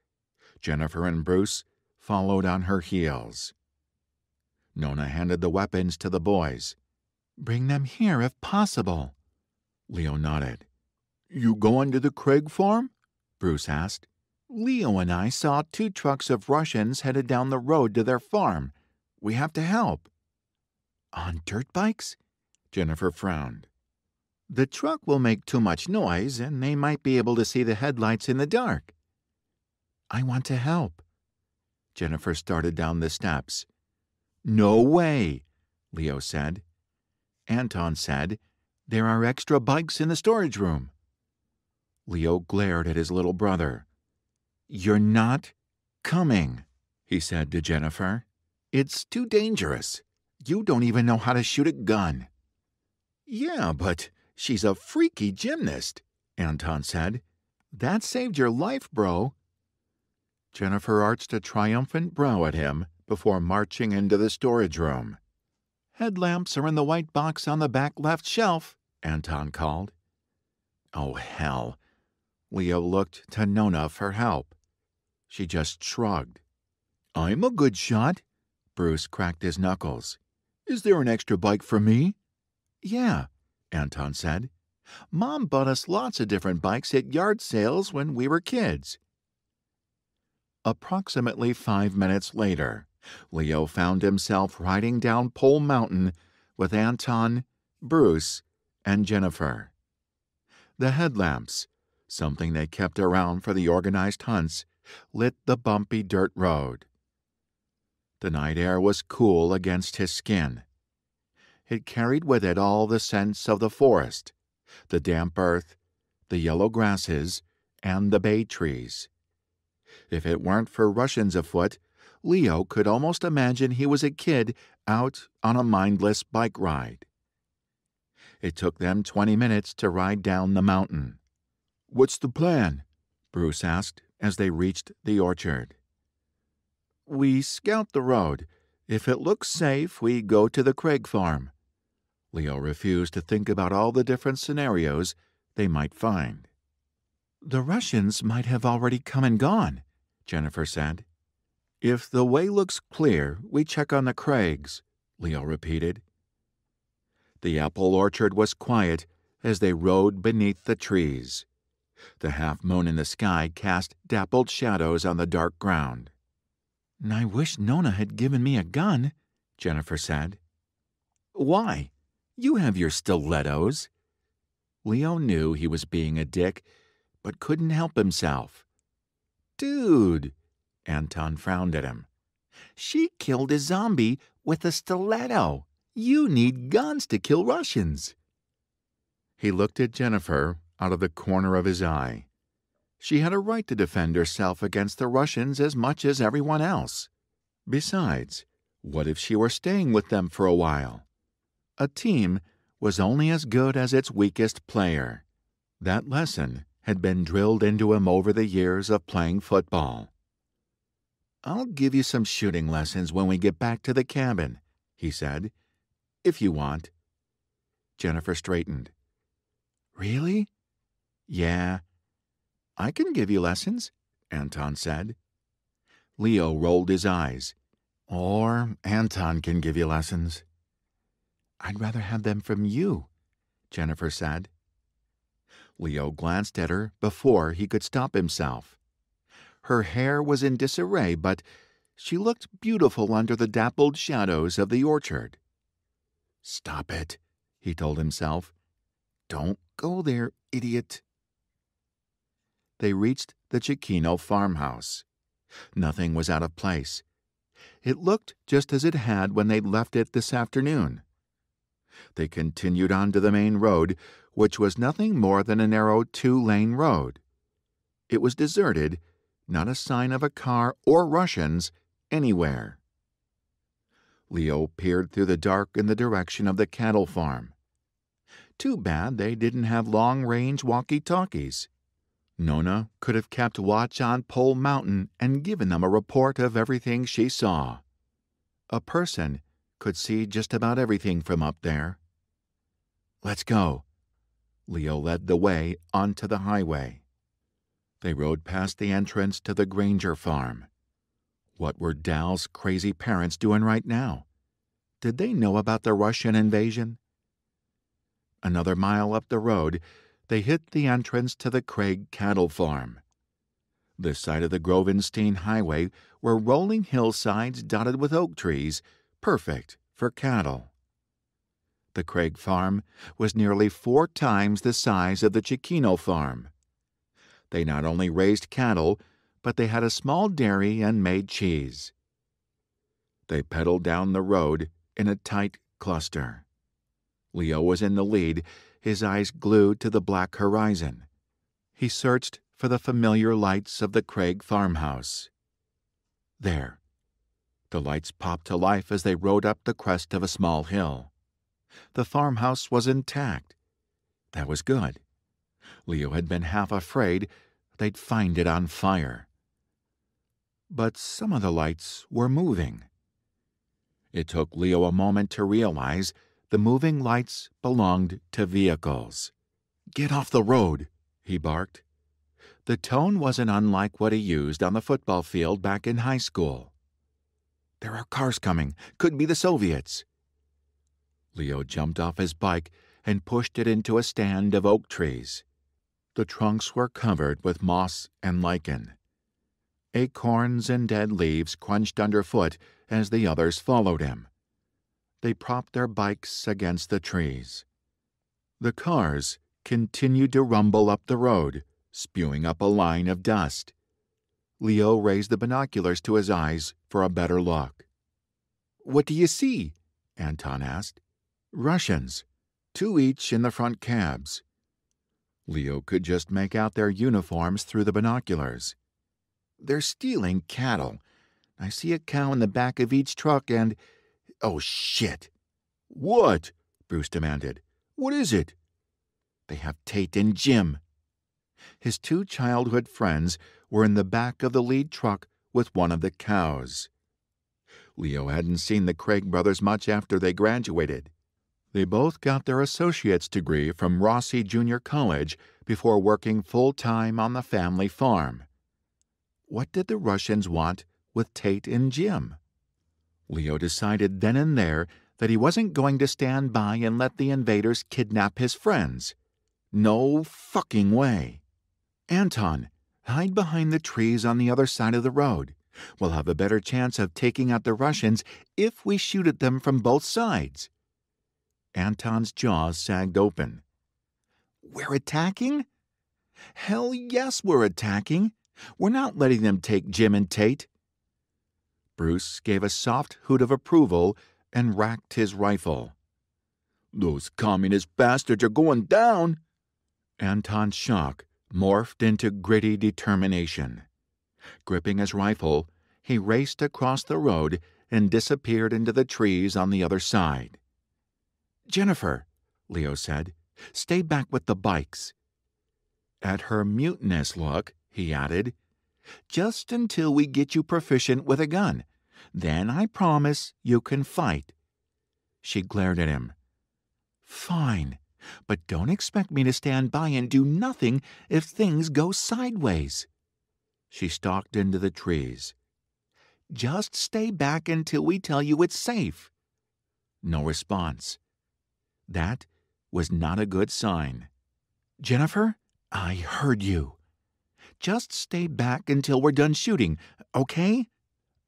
Jennifer and Bruce followed on her heels. Nona handed the weapons to the boys. "Bring them here if possible." Leo nodded. "You going to the Craig farm?" Bruce asked. "Leo and I saw 2 trucks of Russians headed down the road to their farm. We have to help." "On dirt bikes?" Jennifer frowned. "The truck will make too much noise, and they might be able to see the headlights in the dark." "I want to help." Jennifer started down the steps. "No way," Leo said. Anton said, "There are extra bikes in the storage room." Leo glared at his little brother. "You're not coming," he said to Jennifer. "It's too dangerous. You don't even know how to shoot a gun." "Yeah, but she's a freaky gymnast," Anton said. "That saved your life, bro." Jennifer arched a triumphant brow at him before marching into the storage room. "Headlamps are in the white box on the back left shelf," Anton called. "Oh, hell." Leo looked to Nona for help. She just shrugged. "I'm a good shot." Bruce cracked his knuckles. "Is there an extra bike for me?" "Yeah," Anton said. "Mom bought us lots of different bikes at yard sales when we were kids." Approximately 5 minutes later, Leo found himself riding down Pole Mountain with Anton, Bruce, and Jennifer. The headlamps, something they kept around for the organized hunts, lit the bumpy dirt road. The night air was cool against his skin. It carried with it all the scents of the forest, the damp earth, the yellow grasses, and the bay trees. If it weren't for Russians afoot, Leo could almost imagine he was a kid out on a mindless bike ride. It took them 20 minutes to ride down the mountain. "What's the plan?" Bruce asked as they reached the orchard. "We scout the road. If it looks safe, we go to the Craig farm." Leo refused to think about all the different scenarios they might find. "The Russians might have already come and gone," Jennifer said. "If the way looks clear, we check on the Craigs," Leo repeated. The apple orchard was quiet as they rode beneath the trees. The half moon in the sky cast dappled shadows on the dark ground. "I wish Nona had given me a gun," Jennifer said. "Why? You have your stilettos." Leo knew he was being a dick, but couldn't help himself. "Dude," Anton frowned at him. "She killed a zombie with a stiletto. You need guns to kill Russians." He looked at Jennifer out of the corner of his eye. She had a right to defend herself against the Russians as much as everyone else. Besides, what if she were staying with them for a while? A team was only as good as its weakest player. That lesson had been drilled into him over the years of playing football. "I'll give you some shooting lessons when we get back to the cabin," he said, "if you want." Jennifer straightened. "Really?" "Yeah." "I can give you lessons," Anton said. Leo rolled his eyes. "Or Anton can give you lessons." "I'd rather have them from you," Jennifer said. Leo glanced at her before he could stop himself. Her hair was in disarray, but she looked beautiful under the dappled shadows of the orchard. "Stop it," he told himself. "Don't go there, idiot." They reached the Cicchino farmhouse. Nothing was out of place. It looked just as it had when they'd left it this afternoon. They continued on to the main road, which was nothing more than a narrow 2-lane road. It was deserted, not a sign of a car or Russians anywhere. Leo peered through the dark in the direction of the cattle farm. Too bad they didn't have long-range walkie-talkies. Nona could have kept watch on Pole Mountain and given them a report of everything she saw. A person could see just about everything from up there. "Let's go." Leo led the way onto the highway. They rode past the entrance to the Granger farm. What were Dal's crazy parents doing right now? Did they know about the Russian invasion? Another mile up the road, they hit the entrance to the Craig cattle farm. This side of the Grovenstein Highway were rolling hillsides dotted with oak trees, perfect for cattle. The Craig farm was nearly 4 times the size of the Cicchino farm. They not only raised cattle, but they had a small dairy and made cheese. They pedaled down the road in a tight cluster. Leo was in the lead, his eyes glued to the black horizon. He searched for the familiar lights of the Craig farmhouse. There. The lights popped to life as they rode up the crest of a small hill. The farmhouse was intact. That was good. Leo had been half afraid they'd find it on fire. But some of the lights were moving. It took Leo a moment to realize the moving lights belonged to vehicles. "Get off the road," he barked. The tone wasn't unlike what he used on the football field back in high school. "There are cars coming. Could be the Soviets." Leo jumped off his bike and pushed it into a stand of oak trees. The trunks were covered with moss and lichen. Acorns and dead leaves crunched underfoot as the others followed him. They propped their bikes against the trees. The cars continued to rumble up the road, spewing up a line of dust. Leo raised the binoculars to his eyes for a better look. "What do you see?" Anton asked. "Russians, 2 each in the front cabs." Leo could just make out their uniforms through the binoculars. "They're stealing cattle. I see a cow in the back of each truck and... Oh, shit!" "What?" Bruce demanded. "What is it?" "They have Tate and Jim." His 2 childhood friends were in the back of the lead truck with one of the cows. Leo hadn't seen the Craig brothers much after they graduated. They both got their associate's degree from Rossi Junior College before working full-time on the family farm. What did the Russians want with Tate and Jim? Leo decided then and there that he wasn't going to stand by and let the invaders kidnap his friends. No fucking way. "Anton, hide behind the trees on the other side of the road. We'll have a better chance of taking out the Russians if we shoot at them from both sides." Anton's jaws sagged open. "We're attacking?" "Hell yes, we're attacking. We're not letting them take Jim and Tate." Bruce gave a soft hoot of approval and racked his rifle. "Those communist bastards are going down." Anton's shock morphed into gritty determination. Gripping his rifle, he raced across the road and disappeared into the trees on the other side. "Jennifer," Leo said, "stay back with the bikes." At her mutinous look, he added, "Just until we get you proficient with a gun. Then I promise you can fight." She glared at him. "Fine, but don't expect me to stand by and do nothing if things go sideways." She stalked into the trees. "Just stay back until we tell you it's safe." No response. That was not a good sign. "Jennifer, I heard you. Just stay back until we're done shooting, okay?"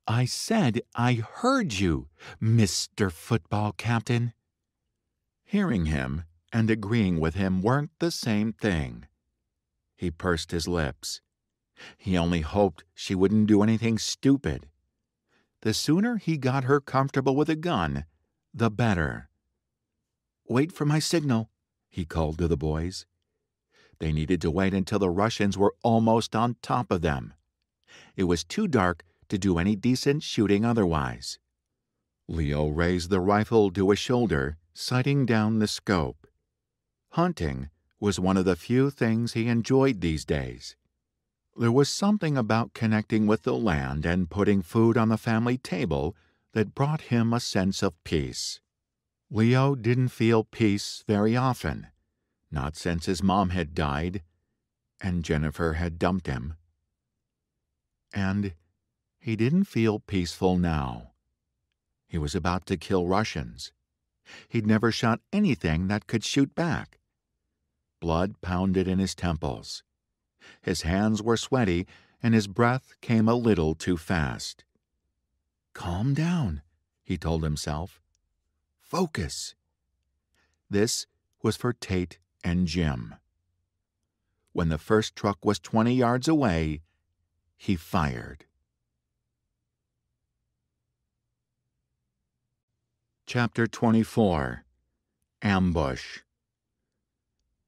"I said I heard you, Mr. Football Captain." Hearing him and agreeing with him weren't the same thing. He pursed his lips. He only hoped she wouldn't do anything stupid. The sooner he got her comfortable with a gun, the better. "Wait for my signal," he called to the boys. They needed to wait until the Russians were almost on top of them. It was too dark to do any decent shooting otherwise. Leo raised the rifle to his shoulder, sighting down the scope. Hunting was one of the few things he enjoyed these days. There was something about connecting with the land and putting food on the family table that brought him a sense of peace. Leo didn't feel peace very often, not since his mom had died and Jennifer had dumped him. And he didn't feel peaceful now. He was about to kill Russians. He'd never shot anything that could shoot back. Blood pounded in his temples. His hands were sweaty, and his breath came a little too fast. "Calm down," he told himself. "Focus." This was for Tate and Jim. When the first truck was 20 yards away, he fired. Chapter 24. Ambush.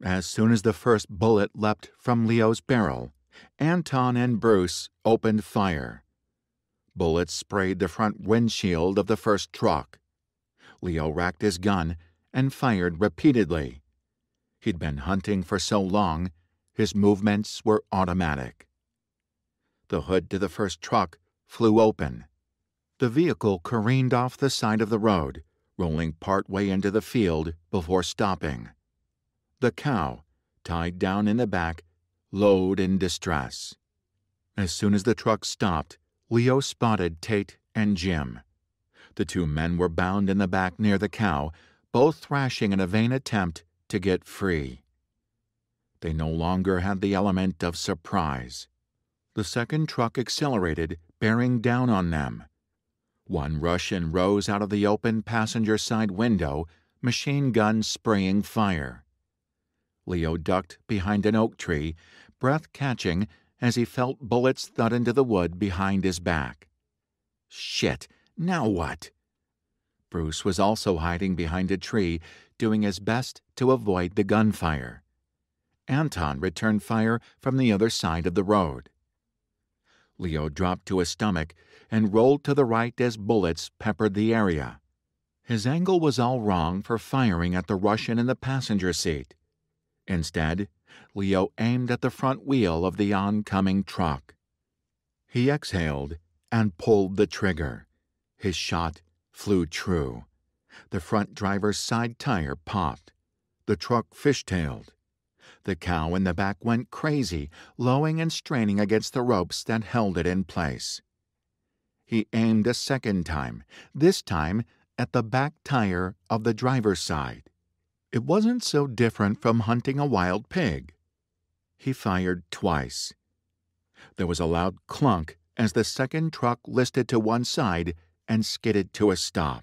As soon as the first bullet leapt from Leo's barrel, Anton and Bruce opened fire. Bullets sprayed the front windshield of the first truck. Leo racked his gun and fired repeatedly. He'd been hunting for so long, his movements were automatic. The hood to the first truck flew open. The vehicle careened off the side of the road, rolling partway into the field before stopping. The cow, tied down in the back, lowed in distress. As soon as the truck stopped, Leo spotted Tate and Jim. The two men were bound in the back near the cow, both thrashing in a vain attempt to get free. They no longer had the element of surprise. The second truck accelerated, bearing down on them. One Russian rose out of the open passenger side window, machine gun spraying fire. Leo ducked behind an oak tree, breath catching as he felt bullets thud into the wood behind his back. Shit, now what? Bruce was also hiding behind a tree, doing his best to avoid the gunfire. Anton returned fire from the other side of the road. Leo dropped to his stomach and rolled to the right as bullets peppered the area. His angle was all wrong for firing at the Russian in the passenger seat. Instead, Leo aimed at the front wheel of the oncoming truck. He exhaled and pulled the trigger. His shot flew true. The front driver's side tire popped. The truck fishtailed. The cow in the back went crazy, lowing and straining against the ropes that held it in place. He aimed a second time, this time at the back tire of the driver's side. It wasn't so different from hunting a wild pig. He fired twice. There was a loud clunk as the second truck listed to one side and skidded to a stop.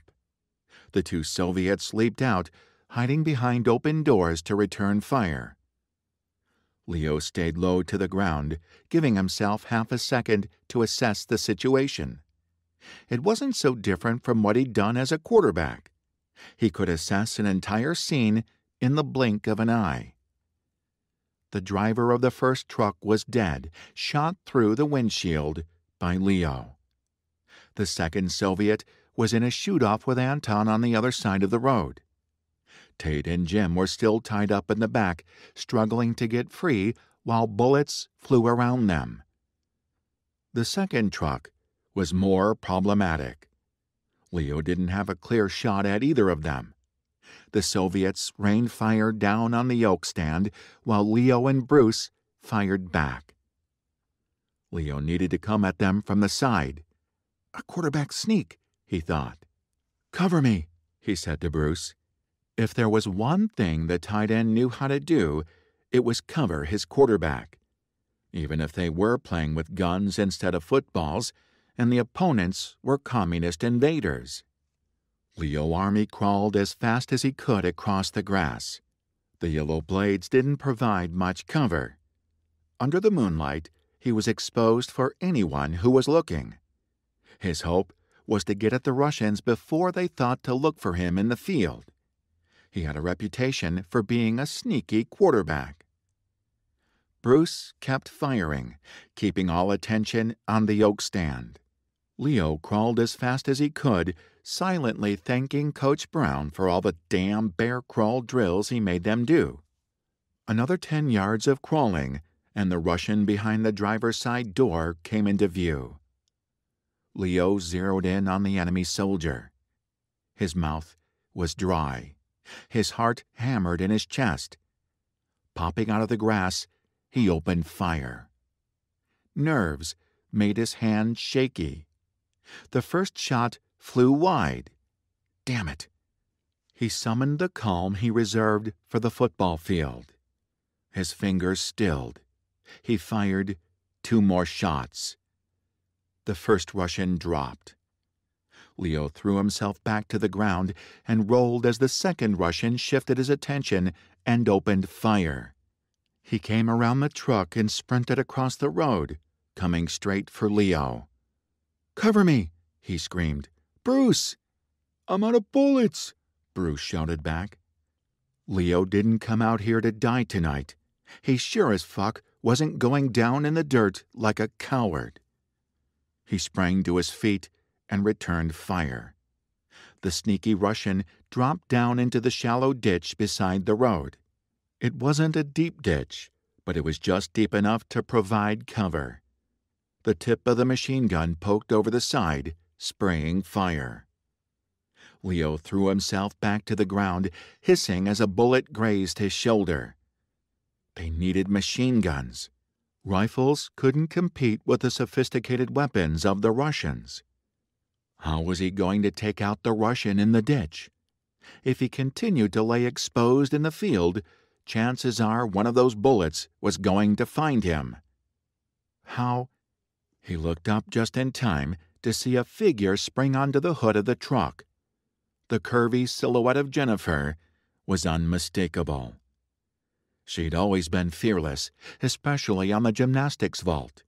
The two Soviets leaped out, hiding behind open doors to return fire. Leo stayed low to the ground, giving himself half a second to assess the situation. It wasn't so different from what he'd done as a quarterback. He could assess an entire scene in the blink of an eye. The driver of the first truck was dead, shot through the windshield by Leo. The second Soviet was in a shoot-off with Anton on the other side of the road. Tate and Jim were still tied up in the back, struggling to get free while bullets flew around them. The second truck was more problematic. Leo didn't have a clear shot at either of them. The Soviets rained fire down on the oak stand while Leo and Bruce fired back. Leo needed to come at them from the side. A quarterback sneak, he thought. Cover me, he said to Bruce. If there was one thing the tight end knew how to do, it was cover his quarterback. Even if they were playing with guns instead of footballs, and the opponents were communist invaders. Leo army crawled as fast as he could across the grass. The yellow blades didn't provide much cover. Under the moonlight, he was exposed for anyone who was looking. His hope was to get at the Russians before they thought to look for him in the field. He had a reputation for being a sneaky quarterback. Bruce kept firing, keeping all attention on the oak stand. Leo crawled as fast as he could, silently thanking Coach Brown for all the damn bear crawl drills he made them do. Another 10 yards of crawling, and the Russian behind the driver's side door came into view. Leo zeroed in on the enemy soldier. His mouth was dry. His heart hammered in his chest. Popping out of the grass, he opened fire. Nerves made his hand shaky. The first shot flew wide. Damn it! He summoned the calm he reserved for the football field. His fingers stilled. He fired 2 more shots. The first Russian dropped. Leo threw himself back to the ground and rolled as the second Russian shifted his attention and opened fire. He came around the truck and sprinted across the road, coming straight for Leo. "Cover me!" he screamed. "Bruce!" "I'm out of bullets!" Bruce shouted back. Leo didn't come out here to die tonight. He sure as fuck wasn't going down in the dirt like a coward. He sprang to his feet and returned fire. The sneaky Russian dropped down into the shallow ditch beside the road. It wasn't a deep ditch, but it was just deep enough to provide cover. The tip of the machine gun poked over the side, spraying fire. Leo threw himself back to the ground, hissing as a bullet grazed his shoulder. They needed machine guns. Rifles couldn't compete with the sophisticated weapons of the Russians. How was he going to take out the Russian in the ditch? If he continued to lay exposed in the field, chances are one of those bullets was going to find him. How? He looked up just in time to see a figure spring onto the hood of the truck. The curvy silhouette of Jennifer was unmistakable. She'd always been fearless, especially on the gymnastics vault.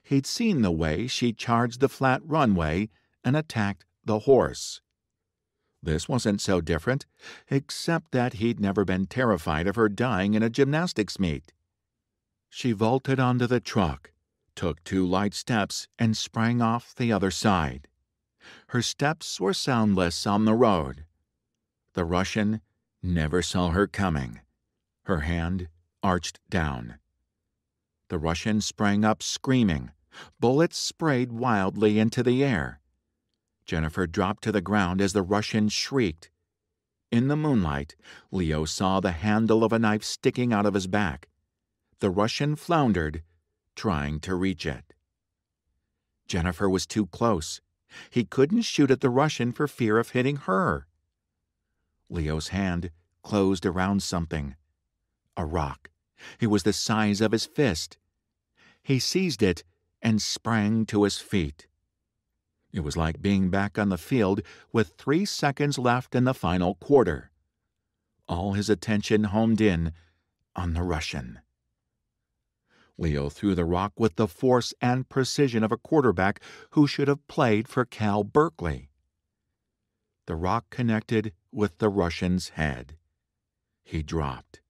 He'd seen the way she charged the flat runway and attacked the horse. This wasn't so different, except that he'd never been terrified of her dying in a gymnastics meet. She vaulted onto the truck, took 2 light steps, and sprang off the other side. Her steps were soundless on the road. The Russian never saw her coming. Her hand arched down. The Russian sprang up screaming. Bullets sprayed wildly into the air. Jennifer dropped to the ground as the Russian shrieked. In the moonlight, Leo saw the handle of a knife sticking out of his back. The Russian floundered, trying to reach it. Jennifer was too close. He couldn't shoot at the Russian for fear of hitting her. Leo's hand closed around something. A rock. It was the size of his fist. He seized it and sprang to his feet. It was like being back on the field with 3 seconds left in the final quarter. All his attention homed in on the Russian. Leo threw the rock with the force and precision of a quarterback who should have played for Cal Berkeley. The rock connected with the Russian's head. He dropped.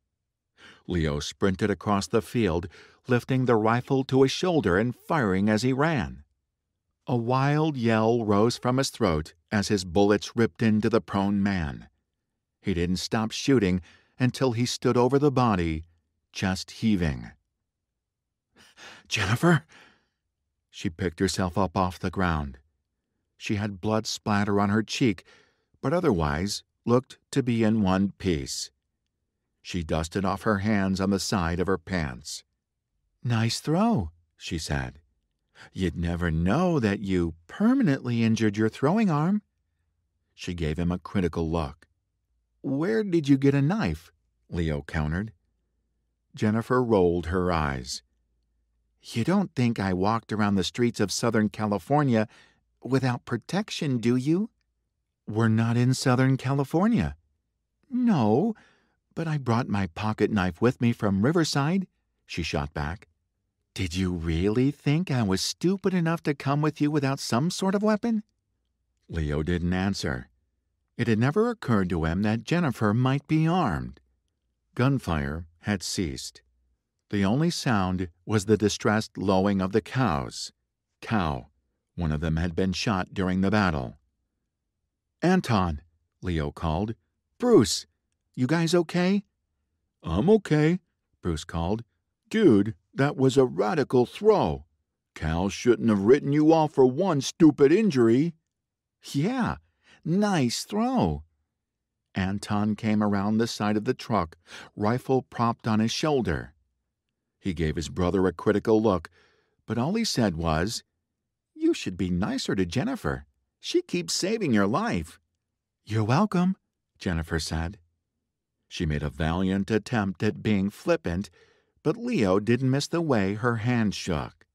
Leo sprinted across the field, lifting the rifle to his shoulder and firing as he ran. A wild yell rose from his throat as his bullets ripped into the prone man. He didn't stop shooting until he stood over the body, chest heaving. "Jennifer?" She picked herself up off the ground. She had blood splatter on her cheek, but otherwise looked to be in one piece. She dusted off her hands on the side of her pants. "Nice throw," she said. "You'd never know that you permanently injured your throwing arm." She gave him a critical look. "Where did you get a knife?" Leo countered. Jennifer rolled her eyes. "You don't think I walked around the streets of Southern California without protection, do you?" "We're not in Southern California." "No, but I brought my pocket knife with me from Riverside," she shot back. "Did you really think I was stupid enough to come with you without some sort of weapon?" Leo didn't answer. It had never occurred to him that Jennifer might be armed. Gunfire had ceased. The only sound was the distressed lowing of the cows. Cow. One of them had been shot during the battle. "Anton," Leo called. "Bruce, you guys okay?" "I'm okay," Bruce called. "Dude, that was a radical throw. Cal shouldn't have written you off for one stupid injury." "Yeah, nice throw." Anton came around the side of the truck, rifle propped on his shoulder. He gave his brother a critical look, but all he said was, "You should be nicer to Jennifer. She keeps saving your life." "You're welcome," Jennifer said. She made a valiant attempt at being flippant, but Leo didn't miss the way her hand shook.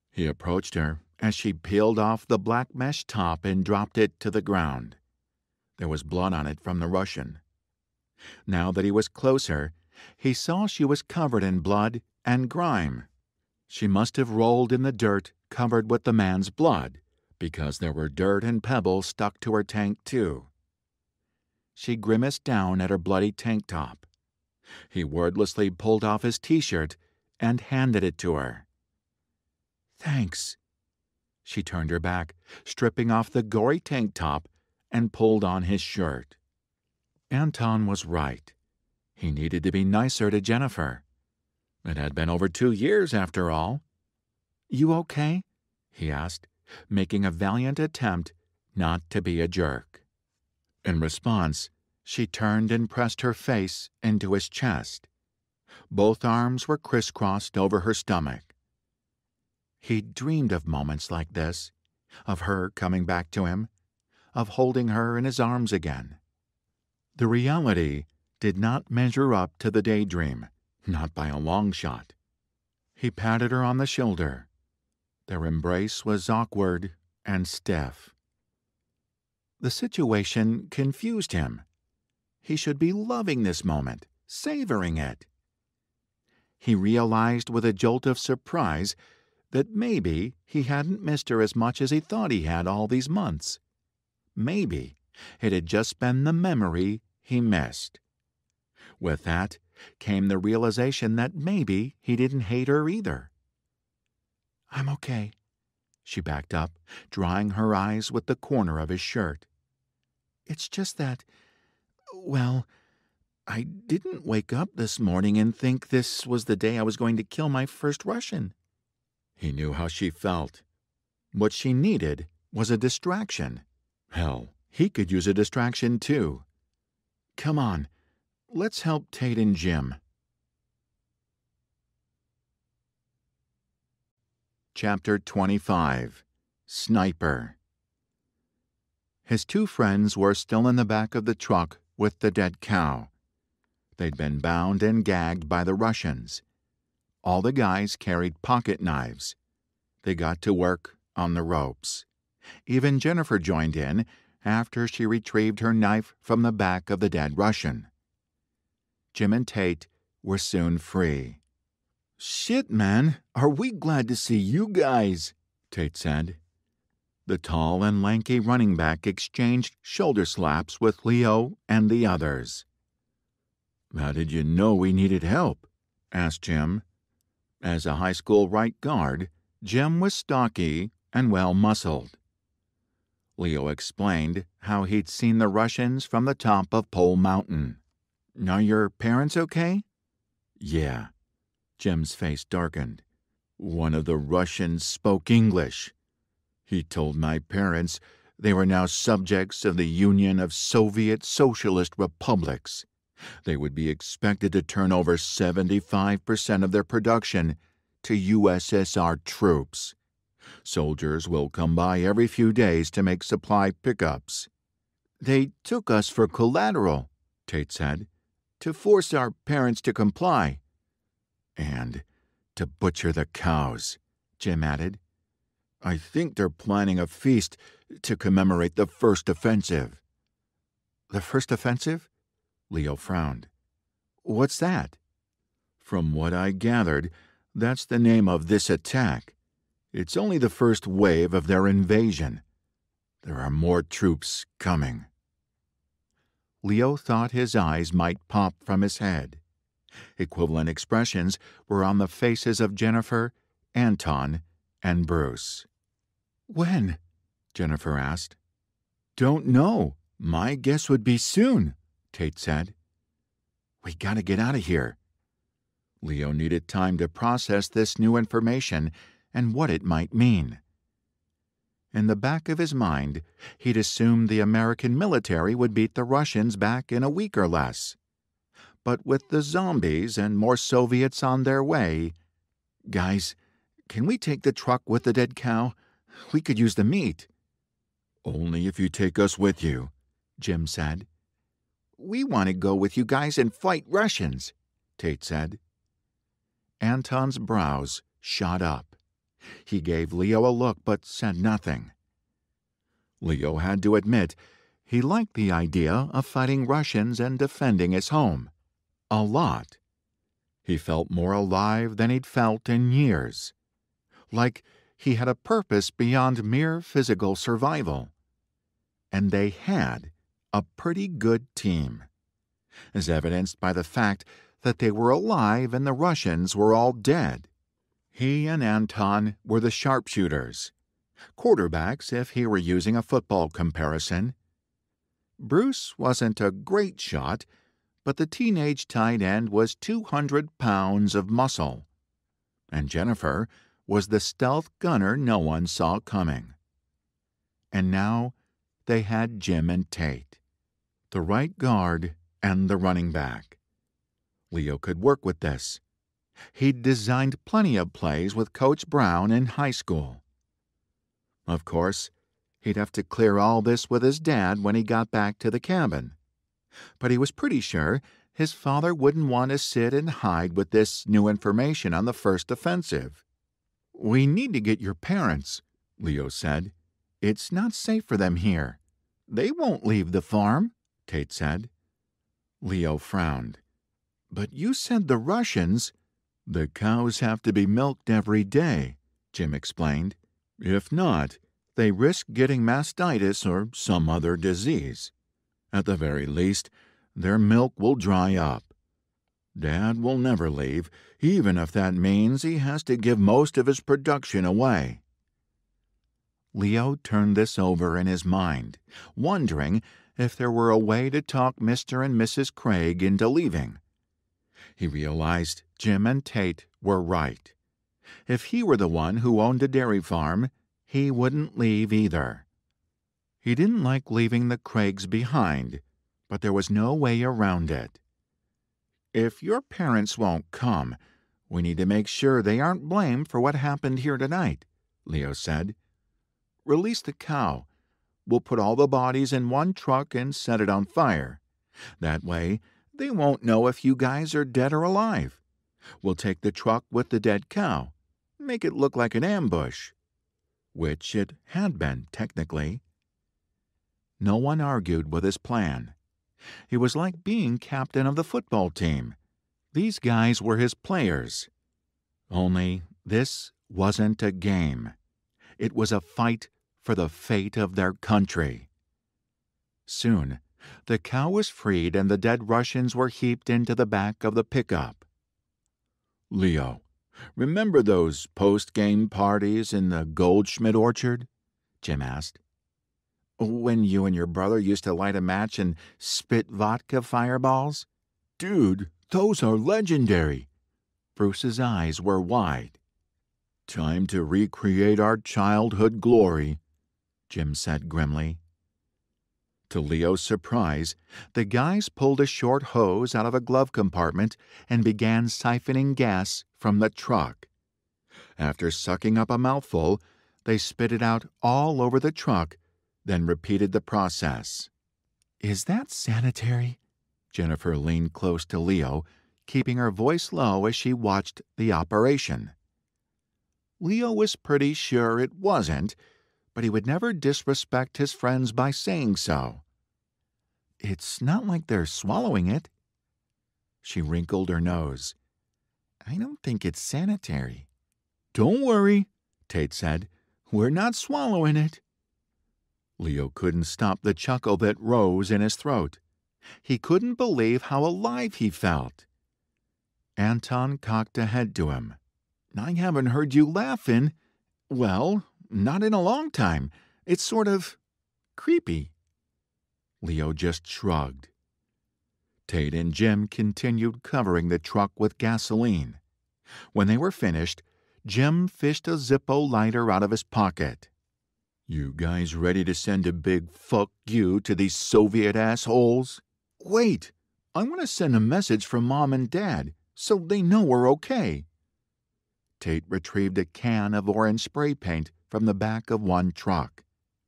He approached her as she peeled off the black mesh top and dropped it to the ground. There was blood on it from the Russian. Now that he was closer, he saw she was covered in blood and grime. She must have rolled in the dirt covered with the man's blood, because there were dirt and pebbles stuck to her tank, too. She grimaced down at her bloody tank top. He wordlessly pulled off his T-shirt and handed it to her. "Thanks." She turned her back, stripping off the gory tank top, and pulled on his shirt. Anton was right. He needed to be nicer to Jennifer. It had been over 2 years, after all. "You okay?" he asked, making a valiant attempt not to be a jerk. In response, she turned and pressed her face into his chest. Both arms were crisscrossed over her stomach. He'd dreamed of moments like this, of her coming back to him, of holding her in his arms again. The reality did not measure up to the daydream, not by a long shot. He patted her on the shoulder. Their embrace was awkward and stiff. The situation confused him. He should be loving this moment, savoring it. He realized with a jolt of surprise that maybe he hadn't missed her as much as he thought he had all these months. Maybe it had just been the memory he missed. With that came the realization that maybe he didn't hate her either. "I'm okay," she backed up, drying her eyes with the corner of his shirt. "It's just that, well, I didn't wake up this morning and think this was the day I was going to kill my first Russian." He knew how she felt. What she needed was a distraction. Hell, he could use a distraction too. "Come on, let's help Tate and Jim." Chapter 25. Sniper. His 2 friends were still in the back of the truck with the dead cow. They'd been bound and gagged by the Russians. All the guys carried pocket knives. They got to work on the ropes. Even Jennifer joined in after she retrieved her knife from the back of the dead Russian. Jim and Tate were soon free. "Shit, man, are we glad to see you guys," Tate said. The tall and lanky running back exchanged shoulder slaps with Leo and the others. "How did you know we needed help?" asked Jim. As a high school right guard, Jim was stocky and well-muscled. Leo explained how he'd seen the Russians from the top of Pole Mountain. "Are your parents okay?" "Yeah." Jim's face darkened. "One of the Russians spoke English. He told my parents they were now subjects of the Union of Soviet Socialist Republics. They would be expected to turn over 75% of their production to USSR troops. Soldiers will come by every few days to make supply pickups. They took us for collateral," Tate said, "to force our parents to comply." "And to butcher the cows," Jim added. "I think they're planning a feast to commemorate the first offensive." "The first offensive?" Leo frowned. "What's that?" "From what I gathered, that's the name of this attack. It's only the first wave of their invasion. There are more troops coming." Leo thought his eyes might pop from his head. Equivalent expressions were on the faces of Jennifer, Anton, and Bruce. "When?" Jennifer asked. "Don't know. My guess would be soon," Tate said. "We gotta get out of here." Leo needed time to process this new information and what it might mean. In the back of his mind, he'd assumed the American military would beat the Russians back in a week or less. But with the zombies and more Soviets on their way... "Guys, can we take the truck with the dead cow? We could use the meat." "Only if you take us with you," Jim said. "We want to go with you guys and fight Russians," Tate said. Anton's brows shot up. He gave Leo a look but said nothing. Leo had to admit he liked the idea of fighting Russians and defending his home. A lot. He felt more alive than he'd felt in years. Like he had a purpose beyond mere physical survival. And they had a pretty good team, as evidenced by the fact that they were alive and the Russians were all dead. He and Anton were the sharpshooters. Quarterbacks, if he were using a football comparison. Bruce wasn't a great shot, but the teenage tight end was 200 pounds of muscle. And Jennifer was the stealth gunner no one saw coming. And now they had Jim and Tate, the right guard and the running back. Leo could work with this. He'd designed plenty of plays with Coach Brown in high school. Of course, he'd have to clear all this with his dad when he got back to the cabin. But he was pretty sure his father wouldn't want to sit and hide with this new information on the first offensive. "We need to get your parents," Leo said. "It's not safe for them here." "They won't leave the farm," Tate said. Leo frowned. "But you said the Russians—" "The cows have to be milked every day," Jim explained. "If not, they risk getting mastitis or some other disease. At the very least, their milk will dry up. Dad will never leave, even if that means he has to give most of his production away." Leo turned this over in his mind, wondering if there were a way to talk Mr. and Mrs. Craig into leaving. He realized Jim and Tate were right. If he were the one who owned a dairy farm, he wouldn't leave either. He didn't like leaving the Craigs behind, but there was no way around it. "If your parents won't come, we need to make sure they aren't blamed for what happened here tonight," Leo said. "Release the cow. We'll put all the bodies in one truck and set it on fire. That way, they won't know if you guys are dead or alive. We'll take the truck with the dead cow. Make it look like an ambush." Which it had been, technically. No one argued with his plan. It was like being captain of the football team. These guys were his players. Only this wasn't a game. It was a fight for the fate of their country. Soon, the cow was freed and the dead Russians were heaped into the back of the pickup. "Leo, remember those post-game parties in the Goldschmidt orchard?" Jim asked. "When you and your brother used to light a match and spit vodka fireballs?" "Dude, those are legendary." Bruce's eyes were wide. "Time to recreate our childhood glory," Jim said grimly. To Leo's surprise, the guys pulled a short hose out of a glove compartment and began siphoning gas from the truck. After sucking up a mouthful, they spit it out all over the truck, then repeated the process. "Is that sanitary?" Jennifer leaned close to Leo, keeping her voice low as she watched the operation. Leo was pretty sure it wasn't, but he would never disrespect his friends by saying so. "It's not like they're swallowing it." She wrinkled her nose. "I don't think it's sanitary." "Don't worry," Tate said. "We're not swallowing it." Leo couldn't stop the chuckle that rose in his throat. He couldn't believe how alive he felt. Anton cocked a head to him. "I haven't heard you laughing. Well, not in a long time. It's sort of creepy." Leo just shrugged. Tate and Jim continued covering the truck with gasoline. When they were finished, Jim fished a Zippo lighter out of his pocket. "You guys ready to send a big fuck you to these Soviet assholes?" "Wait, I want to send a message from Mom and Dad, so they know we're okay." Tate retrieved a can of orange spray paint from the back of one truck.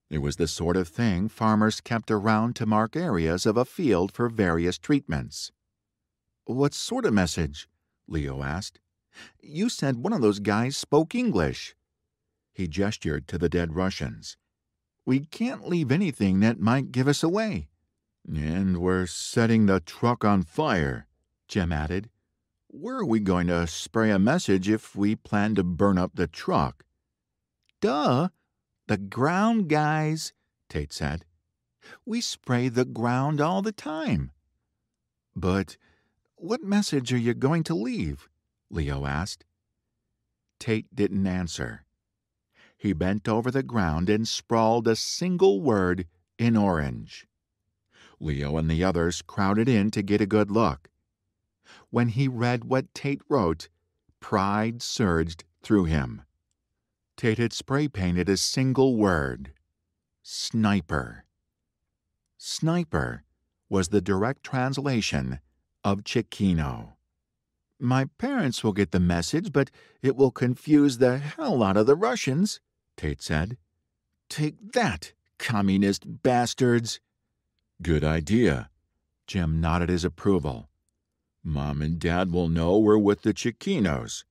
It was the sort of thing farmers kept around to mark areas of a field for various treatments. "What sort of message?" Leo asked. "You said one of those guys spoke English." He gestured to the dead Russians. "We can't leave anything that might give us away." "And we're setting the truck on fire," Jim added. "Where are we going to spray a message if we plan to burn up the truck?" "Duh! The ground, guys," Tate said. "We spray the ground all the time." "But what message are you going to leave?" Leo asked. Tate didn't answer. He bent over the ground and sprawled a single word in orange. Leo and the others crowded in to get a good look. When he read what Tate wrote, pride surged through him. Tate had spray-painted a single word: sniper. Sniper was the direct translation of Chiquino. "My parents will get the message, but it will confuse the hell out of the Russians," Tate said. "Take that, communist bastards." "Good idea." Jim nodded his approval. "Mom and Dad will know we're with the Chiquinos.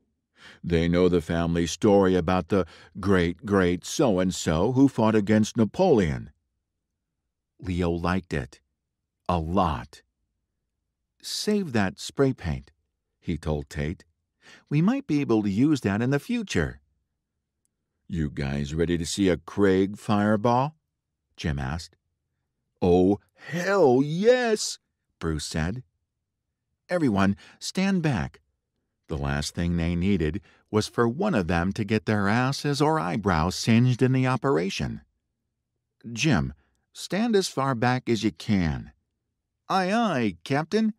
They know the family story about the great so-and-so who fought against Napoleon." Leo liked it. A lot. "Save that spray paint," he told Tate. "We might be able to use that in the future." "You guys ready to see a Krieg fireball?" Jim asked. "Oh, hell yes," Bruce said. "Everyone, stand back." The last thing they needed was for one of them to get their asses or eyebrows singed in the operation. "Jim, stand as far back as you can." "Aye, aye, Captain."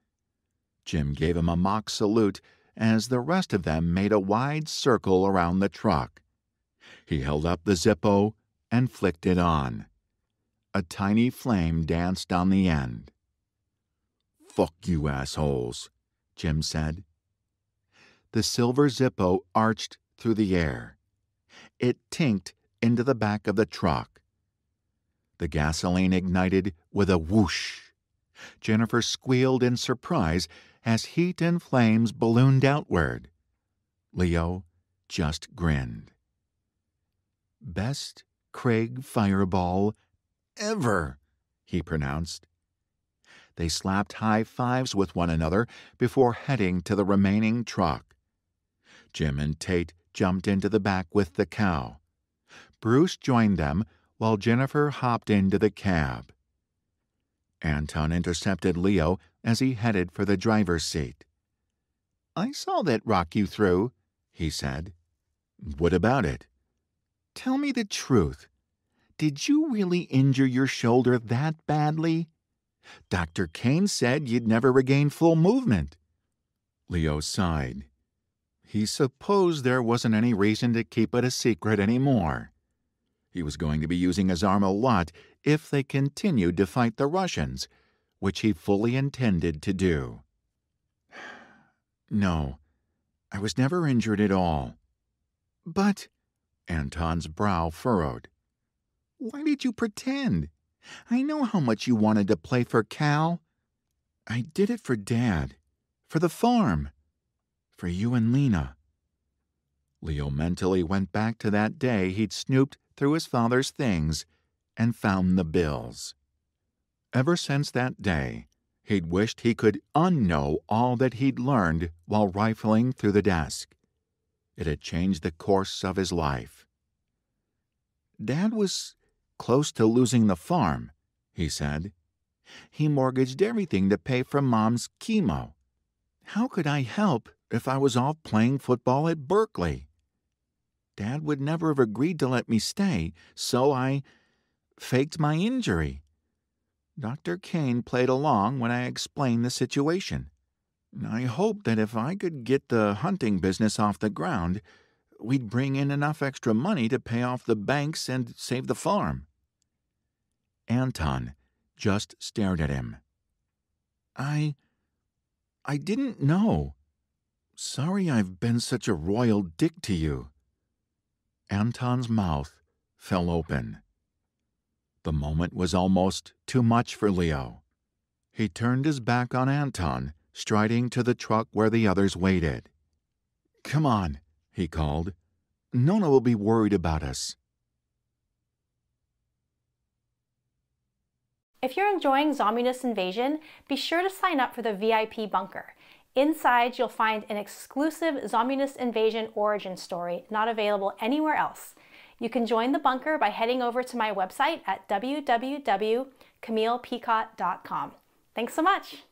Jim gave him a mock salute as the rest of them made a wide circle around the truck. He held up the Zippo and flicked it on. A tiny flame danced on the end. "Fuck you assholes," Jim said. The silver Zippo arched through the air. It tinked into the back of the truck. The gasoline ignited with a whoosh. Jennifer squealed in surprise as heat and flames ballooned outward. Leo just grinned. "Best Krieg fireball ever," he pronounced. They slapped high fives with one another before heading to the remaining truck. Jim and Tate jumped into the back with the cow. Bruce joined them while Jennifer hopped into the cab. Anton intercepted Leo as he headed for the driver's seat. "I saw that rock you threw," he said. "What about it?" "Tell me the truth. Did you really injure your shoulder that badly? Dr. Kane said you'd never regain full movement." Leo sighed. He supposed there wasn't any reason to keep it a secret anymore. He was going to be using his arm a lot if they continued to fight the Russians, which he fully intended to do. "No, I was never injured at all." "But," Anton's brow furrowed, "why did you pretend? I know how much you wanted to play for Cal." "I did it for Dad, for the farm, for you and Lena." Leo mentally went back to that day he'd snooped through his father's things and found the bills. Ever since that day, he'd wished he could unknow all that he'd learned while rifling through the desk. It had changed the course of his life. "Dad was close to losing the farm," he said. "He mortgaged everything to pay for Mom's chemo. How could I help if I was off playing football at Berkeley? Dad would never have agreed to let me stay, so I faked my injury. Dr. Kane played along when I explained the situation. I hoped that if I could get the hunting business off the ground, we'd bring in enough extra money to pay off the banks and save the farm." Anton just stared at him. I didn't know. Sorry I've been such a royal dick to you." Anton's mouth fell open. The moment was almost too much for Leo. He turned his back on Anton, striding to the truck where the others waited. "Come on," he called. "Nona will be worried about us." If you're enjoying Zombiness Invasion, be sure to sign up for the VIP bunker. Inside, you'll find an exclusive Zombiness Invasion origin story not available anywhere else. You can join the bunker by heading over to my website at www.camillepeacock.com. Thanks so much!